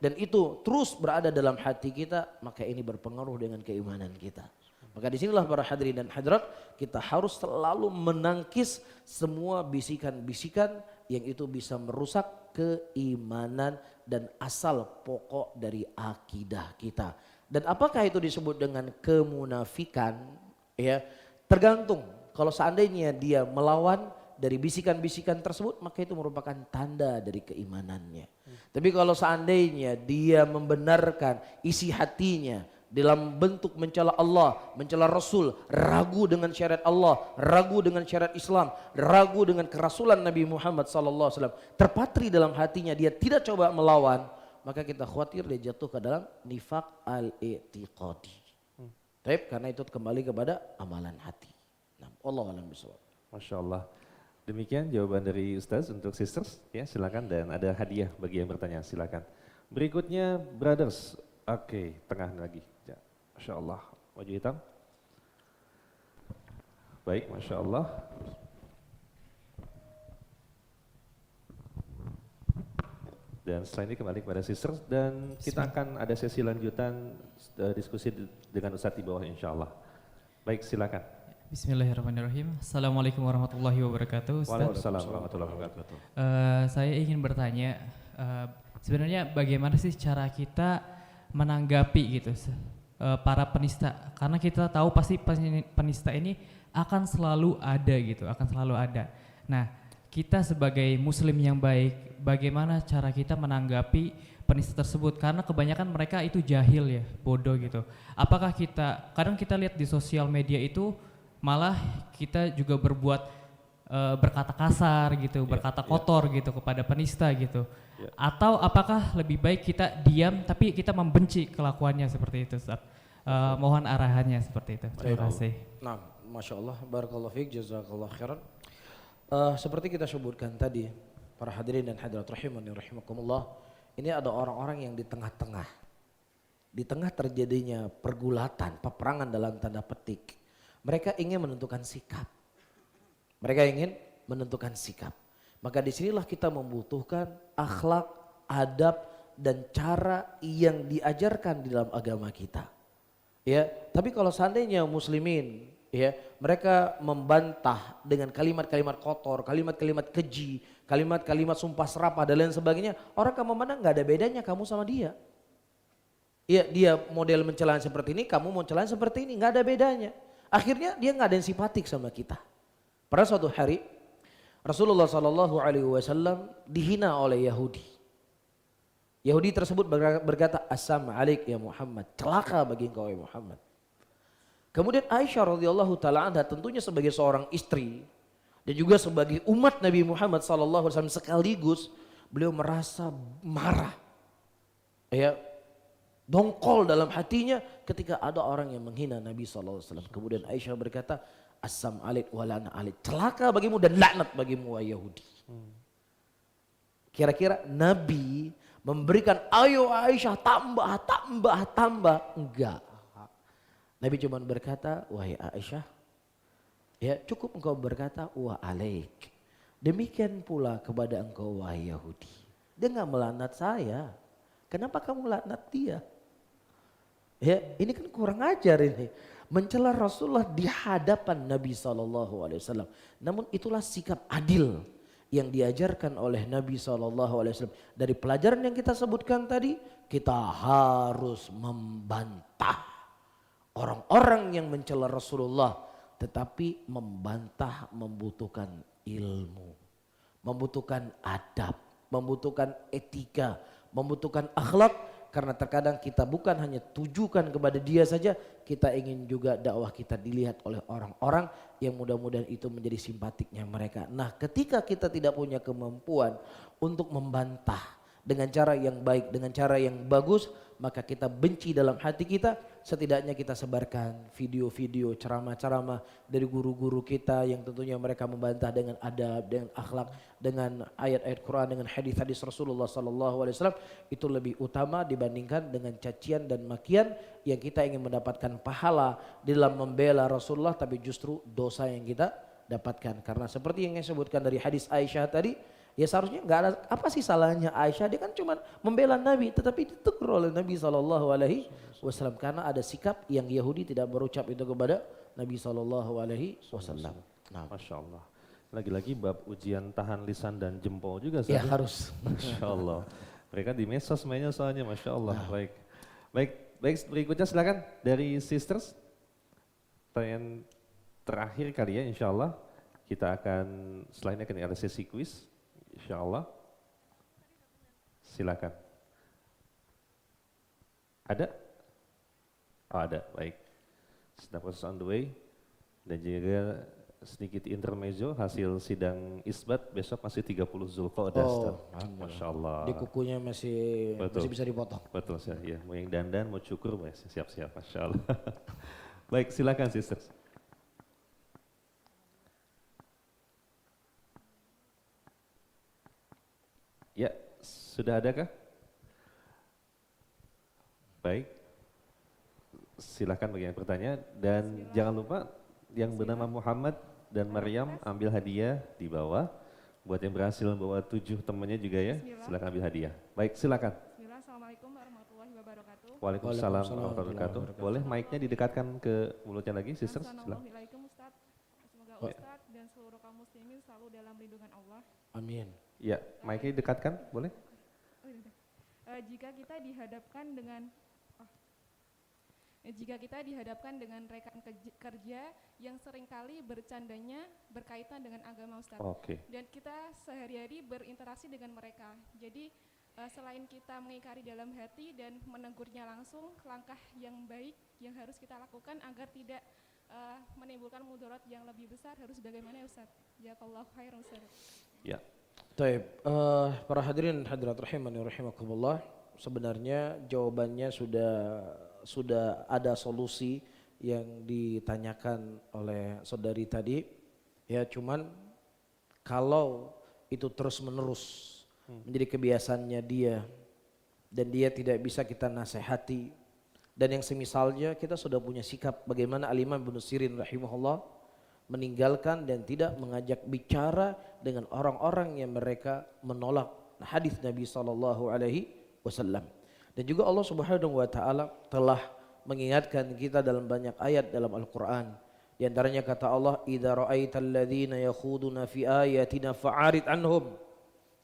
dan itu terus berada dalam hati kita, maka ini berpengaruh dengan keimanan kita. Maka disinilah para hadirin dan hadirat, kita harus selalu menangkis semua bisikan-bisikan yang itu bisa merusak keimanan dan asal pokok dari akidah kita. Dan apakah itu disebut dengan kemunafikan? Ya, tergantung. Kalau seandainya dia melawan dari bisikan-bisikan tersebut, maka itu merupakan tanda dari keimanannya. Tapi kalau seandainya dia membenarkan isi hatinya dalam bentuk mencela Allah, mencela Rasul, ragu dengan syariat Allah, ragu dengan syariat Islam, ragu dengan kerasulan Nabi Muhammad SAW, terpatri dalam hatinya, dia tidak coba melawan, maka kita khawatir dia jatuh ke dalam nifaq al-i'tiqadi. Karena itu kembali kepada amalan hati. Nah, Allahu a'lam bishawab. Masya Allah. Demikian jawaban dari Ustaz untuk sisters, ya silakan, dan ada hadiah bagi yang bertanya, silakan. Berikutnya brothers, oke, tengah lagi, ya. Masya Allah, baju hitam. Baik, Masya Allah. Dan setelah ini kembali kepada sisters dan kita akan ada sesi lanjutan diskusi dengan Ustaz di bawah insya Allah. Baik, silakan. Bismillahirrahmanirrahim. Assalamualaikum warahmatullahi wabarakatuh. Waalaikumsalam warahmatullahi wabarakatuh. Saya ingin bertanya, sebenarnya bagaimana sih cara kita menanggapi gitu para penista? Karena kita tahu pasti penista ini akan selalu ada gitu, akan selalu ada. Nah, kita sebagai muslim yang baik, bagaimana cara kita menanggapi penista tersebut? Karena kebanyakan mereka itu jahil ya, bodoh gitu. Apakah kadang kita lihat di sosial media itu malah kita juga berkata kasar gitu, berkata kotor gitu kepada penista gitu. Atau apakah lebih baik kita diam tapi kita membenci kelakuannya seperti itu, Ustaz? Mohon arahannya seperti itu. Terima kasih. Nah, Masya Allah, barakallahu fiik, jazakallah khairan. Seperti kita sebutkan tadi, para hadirin dan hadirat rahimani rahimakumullah, ini ada orang-orang yang di tengah-tengah. Di tengah terjadinya pergulatan, peperangan dalam tanda petik. Mereka ingin menentukan sikap. Maka disinilah kita membutuhkan akhlak, adab, dan cara yang diajarkan di dalam agama kita. Ya, tapi kalau seandainya muslimin, ya, mereka membantah dengan kalimat-kalimat kotor, kalimat-kalimat keji, kalimat-kalimat sumpah serapah dan lain sebagainya, orang akan memandang nggak ada bedanya kamu sama dia. Ya, dia model mencela seperti ini, kamu mau mencela seperti ini, nggak ada bedanya. Akhirnya dia nggak ada yang simpatik sama kita. Pada suatu hari Rasulullah SAW dihina oleh Yahudi. Yahudi tersebut berkata, "Assam alaik ya Muhammad, celaka bagi engkau ya Muhammad." Kemudian Aisyah radhiyallahu taala anha tentunya sebagai seorang istri dan juga sebagai umat Nabi Muhammad SAW sekaligus, beliau merasa marah. Ya, dongkol dalam hatinya ketika ada orang yang menghina Nabi SAW. Kemudian Aisyah berkata, "Assam alaik wa la'na alaik." Celaka bagimu dan laknat bagimu wahai Yahudi. Kira-kira Nabi memberikan, "Ayo Aisyah tambah." Enggak. Nabi cuma berkata, "Wahai Aisyah, Ya, cukup engkau berkata wa alaik. Demikian pula kepada engkau wahai Yahudi. Dia nggak melaknat saya. Kenapa kamu laknat dia? Ya, ini kan kurang ajar ini. Mencela Rasulullah di hadapan Nabi SAW. Namun itulah sikap adil yang diajarkan oleh Nabi SAW. Dari pelajaran yang kita sebutkan tadi, kita harus membantah orang-orang yang mencela Rasulullah. Tetapi membantah membutuhkan ilmu, membutuhkan adab, membutuhkan etika, membutuhkan akhlak. Karena terkadang kita bukan hanya tujukan kepada dia saja, kita ingin juga dakwah kita dilihat oleh orang-orang yang mudah-mudahan itu menjadi simpatiknya mereka. Nah, ketika kita tidak punya kemampuan untuk membantah dengan cara yang baik, dengan cara yang bagus, maka kita benci dalam hati kita. Setidaknya kita sebarkan video-video ceramah-ceramah dari guru-guru kita yang tentunya mereka membantah dengan adab, dengan akhlak, dengan ayat-ayat Quran, dengan hadis-hadis Rasulullah SAW. Itu lebih utama dibandingkan dengan cacian dan makian yang kita ingin mendapatkan pahala di dalam membela Rasulullah, tapi justru dosa yang kita dapatkan. Karena seperti yang saya sebutkan dari hadis Aisyah tadi, ya seharusnya nggak ada apa sih salahnya Aisyah, dia kan cuma membela Nabi, tetapi ditegur oleh Nabi SAW karena ada sikap yang Yahudi tidak berucap itu kepada Nabi SAW. Nah, Masya Allah. Lagi-lagi bab ujian tahan lisan dan jempol juga. Ya Ustaz. harus. Masya Allah. Mereka di medsos mainnya soalnya, Masya Allah. Baik, baik, baik. Berikutnya silakan dari sisters. Pertanyaan terakhir kali ya, Insya Allah. Kita akan selain akan ada sesi kuis, Insya Allah. Silakan. Ada? Oh, ada, baik. Sedang proses on the way. Dan juga sedikit intermezzo, hasil sidang isbat besok masih 30 Zulqa'dah. Oh, Masya Allah. di kukunya masih bisa dipotong. Betul, ya. Mau yang dandan, mau cukur, siap-siap, Masya Allah. Baik, silakan sisters. Ya, sudah adakah? Baik, silakan bagi yang bertanya dan jangan lupa yang bernama Muhammad dan Maryam ambil hadiah di bawah. Buat yang berhasil membawa 7 temannya juga ya, silakan ambil hadiah. Baik, silakan. Bismillah, Assalamualaikum warahmatullahi wabarakatuh. Waalaikumsalam warahmatullahi wabarakatuh. Boleh mic-nya didekatkan ke mulutnya lagi, sisters? Silakan. Assalamualaikum Ustaz. Semoga Ustaz dan seluruh kaum muslimin selalu dalam lindungan Allah. Amin. Ya, mic-nya didekatkan, boleh? Jika kita dihadapkan dengan rekan kerja yang seringkali bercandanya berkaitan dengan agama Ustaz. Oke. Dan kita sehari-hari berinteraksi dengan mereka. Jadi selain kita mengingkari dalam hati dan menegurnya langsung, langkah yang baik yang harus kita lakukan agar tidak menimbulkan mudarat yang lebih besar harus bagaimana ya Ustaz? Jazakallahu khairan Ustaz. Ya. Taib, para hadirin hadirat rahimani rahimakumullah, sebenarnya jawabannya sudah ada solusi yang ditanyakan oleh saudari tadi. Ya, cuman kalau itu terus menerus menjadi kebiasaannya dia dan dia tidak bisa kita nasihati, dan yang semisalnya kita sudah punya sikap bagaimana Al-Imam Ibnu Sirin rahimahullah meninggalkan dan tidak mengajak bicara dengan orang-orang yang mereka menolak hadis Nabi SAW. Dan juga Allah Subhanahu wa taala telah mengingatkan kita dalam banyak ayat dalam Al-Qur'an. Di antaranya kata Allah, "Idza ra'aital ladzina yakhuduna fi ayatina fa'arid anhum."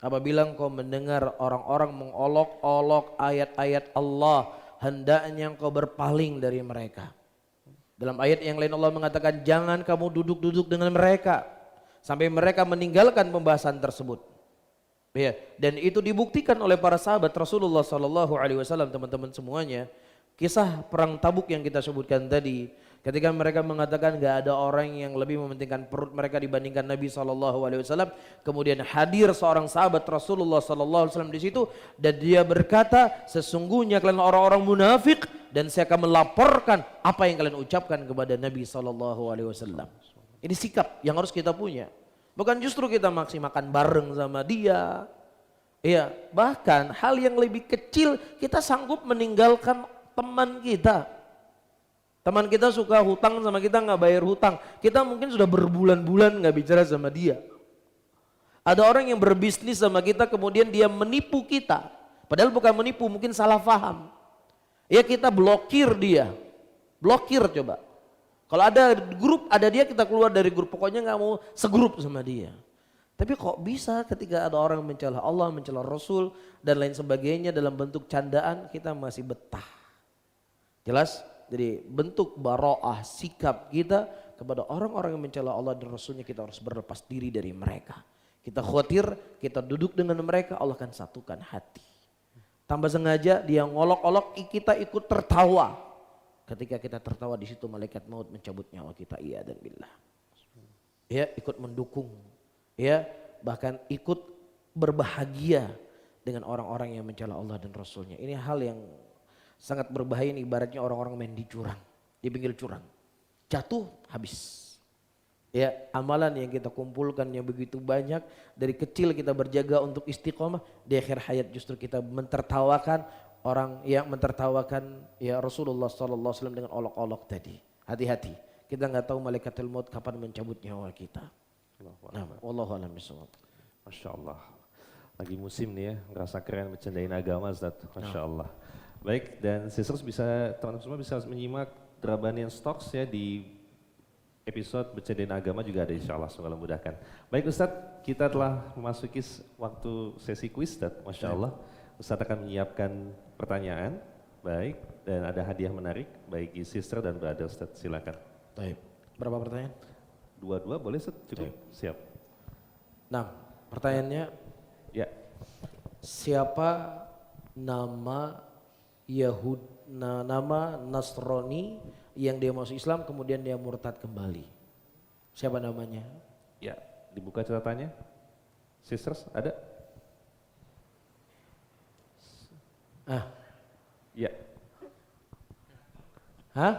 Apabila engkau mendengar orang-orang mengolok-olok ayat-ayat Allah, hendaknya engkau berpaling dari mereka. Dalam ayat yang lain Allah mengatakan, jangan kamu duduk-duduk dengan mereka sampai mereka meninggalkan pembahasan tersebut. Ya, dan itu dibuktikan oleh para sahabat Rasulullah SAW, teman-teman semuanya. Kisah perang Tabuk yang kita sebutkan tadi, ketika mereka mengatakan gak ada orang yang lebih mementingkan perut mereka dibandingkan Nabi SAW, kemudian hadir seorang sahabat Rasulullah SAW di situ dan dia berkata, sesungguhnya kalian orang-orang munafik dan saya akan melaporkan apa yang kalian ucapkan kepada Nabi SAW. Ini sikap yang harus kita punya. Bukan justru kita makan bareng sama dia. Iya, bahkan hal yang lebih kecil kita sanggup meninggalkan teman kita. Teman kita suka hutang sama kita nggak bayar hutang. Kita mungkin sudah berbulan-bulan nggak bicara sama dia. Ada orang yang berbisnis sama kita kemudian dia menipu kita. Padahal bukan menipu, mungkin salah paham. Ya kita blokir dia. Blokir coba. Kalau ada grup, ada dia kita keluar dari grup. Pokoknya nggak mau segrup sama dia. Tapi kok bisa ketika ada orang mencela Allah, mencela Rasul dan lain sebagainya dalam bentuk candaan kita masih betah. Jelas? Jadi bentuk baro'ah sikap kita kepada orang-orang yang mencela Allah dan Rasulnya kita harus berlepas diri dari mereka. Kita khawatir, kita duduk dengan mereka, Allah akan satukan hati. Tambah sengaja dia ngolok-olok, kita ikut tertawa. Ketika kita tertawa di situ malaikat maut mencabut nyawa kita. Iya dan billah. Ya, ikut mendukung. Ya, bahkan ikut berbahagia dengan orang-orang yang mencela Allah dan Rasulnya. Ini hal yang sangat berbahaya, ini ibaratnya orang-orang main di jurang, di pinggir jurang. Jatuh, habis. Ya, amalan yang kita kumpulkan yang begitu banyak, dari kecil kita berjaga untuk istiqomah, di akhir hayat justru kita mentertawakan orang yang mentertawakan ya Rasulullah SAW dengan olok-olok tadi. Hati-hati, kita nggak tahu malaikatul maut kapan mencabut nyawa kita. Nah, wallahu a'lam bishawab. Masya Allah. Lagi musim nih ya, ngerasa keren bercandain agama Ustaz. Masya Allah. Baik, dan sisters bisa, teman-teman semua bisa menyimak Drabanian Stocks ya di episode bercandain agama juga ada insya Allah, semoga memudahkan. Baik Ustadz, kita telah memasuki waktu sesi kuis Ustadz, Masya Allah. Ustadz akan menyiapkan pertanyaan, baik, dan ada hadiah menarik bagi sister dan brother Ustadz, silakan. Baik, berapa pertanyaan? Dua-dua boleh Ustadz? Cukup? Baik. Siap. Nah, pertanyaannya, Ya, siapa nama nama Nasrani yang dia masuk Islam kemudian dia murtad kembali? Siapa namanya? ya, dibuka catatannya. Sisters, ada? Ya, Hah?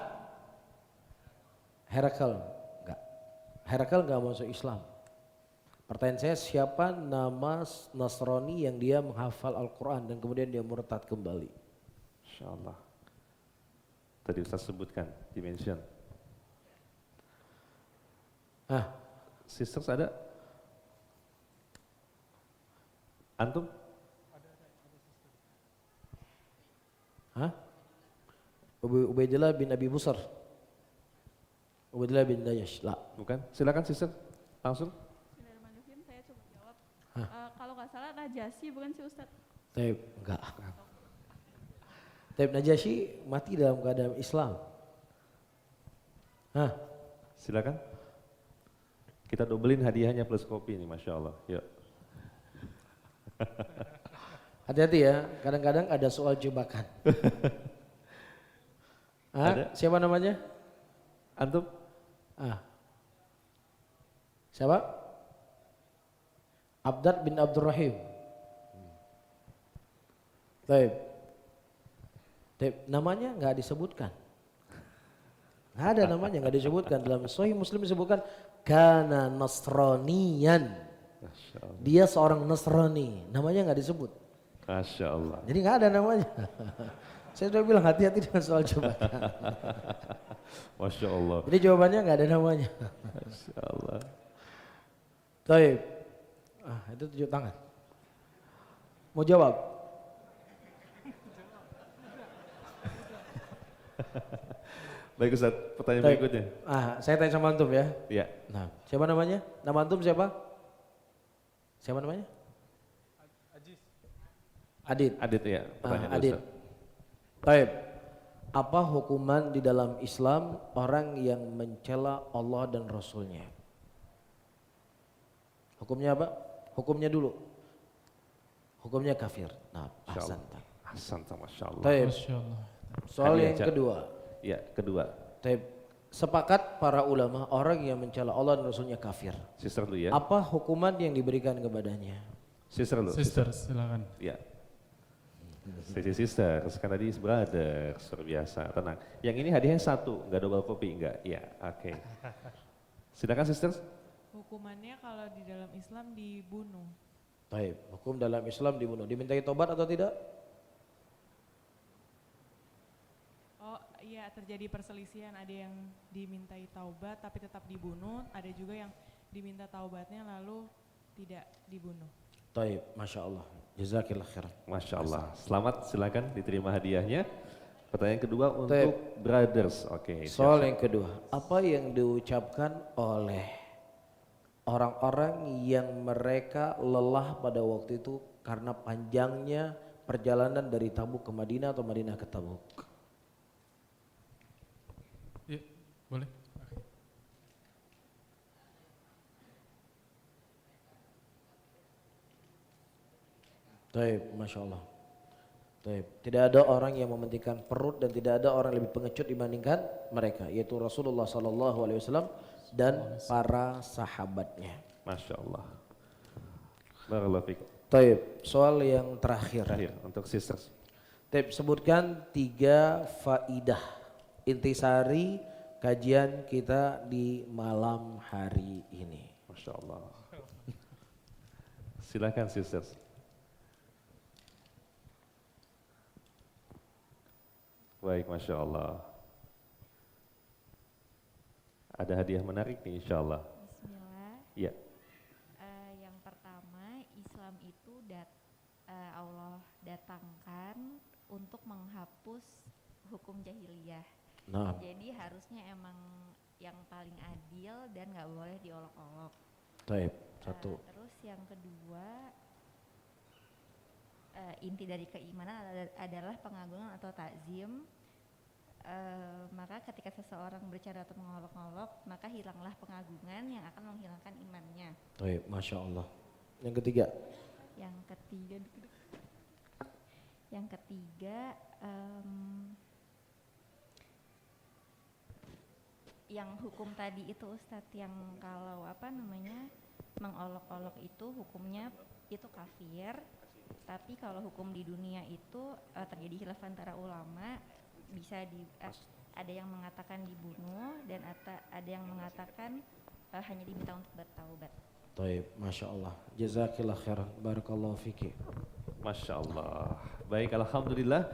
Herakl? Enggak. Herakl enggak masuk Islam. Pertanyaan saya, siapa nama Nasrani yang dia menghafal Al-Quran dan kemudian dia murtad kembali? Insya Allah. Tadi Ustaz sebutkan, dimension. Sisters ada? Antum? Hah? Ubaidillah bin Abi Busar. Ubaidillah bin Dayash. Lah. Bukan? Silakan sister, langsung. Bismillahirrahmanirrahim, saya coba jawab. Kalau nggak salah Najasyi bukan sih Ustadz? Taib, enggak. Taib Najasyi mati dalam keadaan Islam. Hah? Silakan. Kita dobelin hadiahnya plus kopi nih, Masya Allah. Yuk. Hati-hati ya, kadang-kadang ada soal jebakan. Ada? Siapa namanya? Antum? Siapa? Abdad bin Abdurrahim. Taib. Taib. Namanya nggak disebutkan. Nggak ada namanya, nggak disebutkan. Dalam Sahih Muslim disebutkan kana Nasraniyan. Dia seorang Nasrani. Namanya nggak disebut. Masya Allah. Jadi nggak ada namanya. Saya sudah bilang hati-hati dengan soal jebakan. Masya Allah. Jadi jawabannya nggak ada namanya. Masya Allah. Taib. Itu tunjuk tangan. Mau jawab? Baik Ustaz, pertanyaan Taib. berikutnya. Saya tanya sama antum ya. Ya, Nah, siapa namanya? Nama antum siapa? Siapa namanya? Adit. Adit ya, pertanyaan Adit. Ustaz. Taib. Apa hukuman di dalam Islam orang yang mencela Allah dan Rasulnya? Hukumnya apa? Hukumnya dulu. Hukumnya kafir. Nah, Masya ahsan. Allah. Ahsan, Masya Allah. Taib. Masya Allah. Soal Hadiah, yang Cak. kedua. Ya, kedua. Taib. Sepakat para ulama orang yang mencela Allah dan Rasulnya kafir. Sister dulu ya. Apa hukuman yang diberikan kepadanya? Sister dulu. Sister, silakan. Ya. Sesi sister, sekarang tadi brother, luar biasa, tenang. Yang ini hadiahnya satu, nggak double kopi, enggak? Ya, oke. Silakan sisters. Hukumannya kalau di dalam Islam dibunuh. Taib. Hukum dalam Islam dibunuh. Dimintai tobat atau tidak? Oh, iya terjadi perselisihan, ada yang dimintai taubat tapi tetap dibunuh, ada juga yang diminta taubatnya lalu tidak dibunuh. Taib, Masya Allah. Jazakillah khairan. Masya Allah. Selamat, silakan diterima hadiahnya. Pertanyaan kedua untuk Taib. brothers. Oke. Soal yang kedua, apa yang diucapkan oleh orang-orang yang mereka lelah pada waktu itu karena panjangnya perjalanan dari Tabuk ke Madinah atau Madinah ke Tabuk? Ya, boleh. Taib, Masya Allah. Taib. Tidak ada orang yang mementingkan perut dan tidak ada orang yang lebih pengecut dibandingkan mereka, yaitu Rasulullah SAW dan para sahabatnya. Masya Allah. Barakallahu fikum. Taib, soal yang terakhir. Terakhir untuk sisters. Taib, sebutkan 3 faidah intisari kajian kita di malam hari ini. Masya Allah. Silakan sisters. Baik, Masya Allah. Ada hadiah menarik nih insya Allah. Bismillah. Ya. Yang pertama, Islam itu Allah datangkan untuk menghapus hukum jahiliyah. Nah, Jadi harusnya emang yang paling adil dan nggak boleh diolok-olok. taib, satu. Terus yang kedua, inti dari keimanan adalah pengagungan atau takzim. Maka ketika seseorang bercanda atau mengolok-olok, maka hilanglah pengagungan yang akan menghilangkan imannya. Taib, Masya Allah. Yang ketiga. Yang ketiga, yang hukum tadi itu Ustadz, yang kalau mengolok-olok itu hukumnya itu kafir. Tapi kalau hukum di dunia itu terjadi khilaf antara ulama, bisa ada yang mengatakan dibunuh dan ada yang mengatakan hanya diminta untuk bertaubat. Taib, Masya Allah. Jazakillah khairan. Barakallahu fiki. Masya Allah. Baik, Alhamdulillah.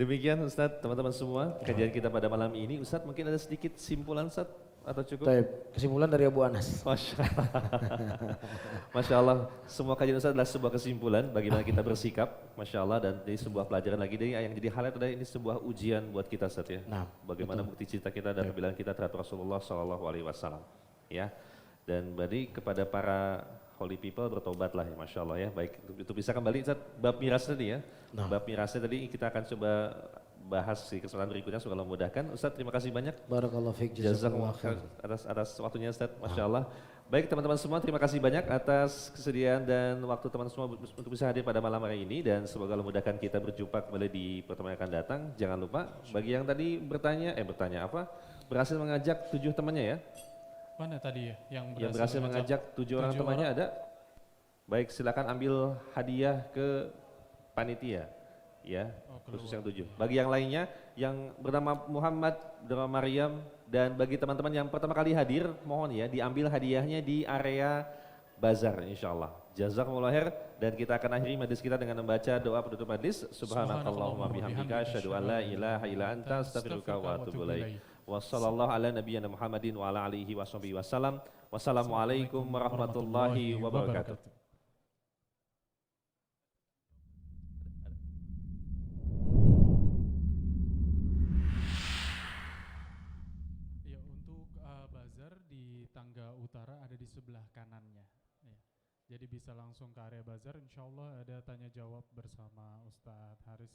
Demikian Ustadz, teman-teman semua, kajian kita pada malam ini. Ustadz, mungkin ada sedikit simpulan Ustadz atau cukup? Taib, kesimpulan dari Abu Anas. Masya Allah. Masya Allah, semua kajian Ustadz adalah sebuah kesimpulan bagaimana kita bersikap, Masya Allah, dan ini sebuah pelajaran lagi. Dari yang jadi highlight adalah ini sebuah ujian buat kita Ustadz ya. Nah, Bagaimana bukti cinta kita dan pembelaan kita terhadap Rasulullah SAW. Ya, dan berarti kepada para holy people bertobatlah ya, Masya Allah ya. Baik, itu bisa kembali Ustadz, bab miras tadi ya. Nah. Bab mirasnya tadi kita akan coba bahas di kesempatan berikutnya, semoga Allah memudahkan. Ustadz, terima kasih banyak. Barakallahu fiik. Jazakumullah khair atas waktunya Ustadz, Masya Allah. Baik teman-teman semua, terima kasih banyak atas kesediaan dan waktu teman semua untuk bisa hadir pada malam hari ini, dan semoga Allah memudahkan kita berjumpa kembali di pertemuan yang akan datang. Jangan lupa bagi yang tadi berhasil mengajak 7 temannya ya. Mana tadi ya Yang berhasil mengajak 7 orang temannya ada? Baik, silakan ambil hadiah ke panitia ya, khusus yang 7. Bagi yang lainnya yang bernama Muhammad, bernama Maryam, dan bagi teman-teman yang pertama kali hadir, mohon ya diambil hadiahnya di area bazar insyaallah. Jazakumullah khair, dan kita akan akhiri majlis kita dengan membaca doa penutup majlis. Subhanakallahumma bihamdika asyhadu an la ilaha illa anta astaghfiruka wa atubu ilaik. Wassallallahu ala nabiyyina Muhammadin wa ala alihi washabihi wasallam. Wassalamualaikum warahmatullahi wabarakatuh. Ya, untuk bazar di tangga utara ada di sebelah kanannya. Ya. Jadi bisa langsung ke area bazar, insya Allah ada tanya jawab bersama Ustadz Haris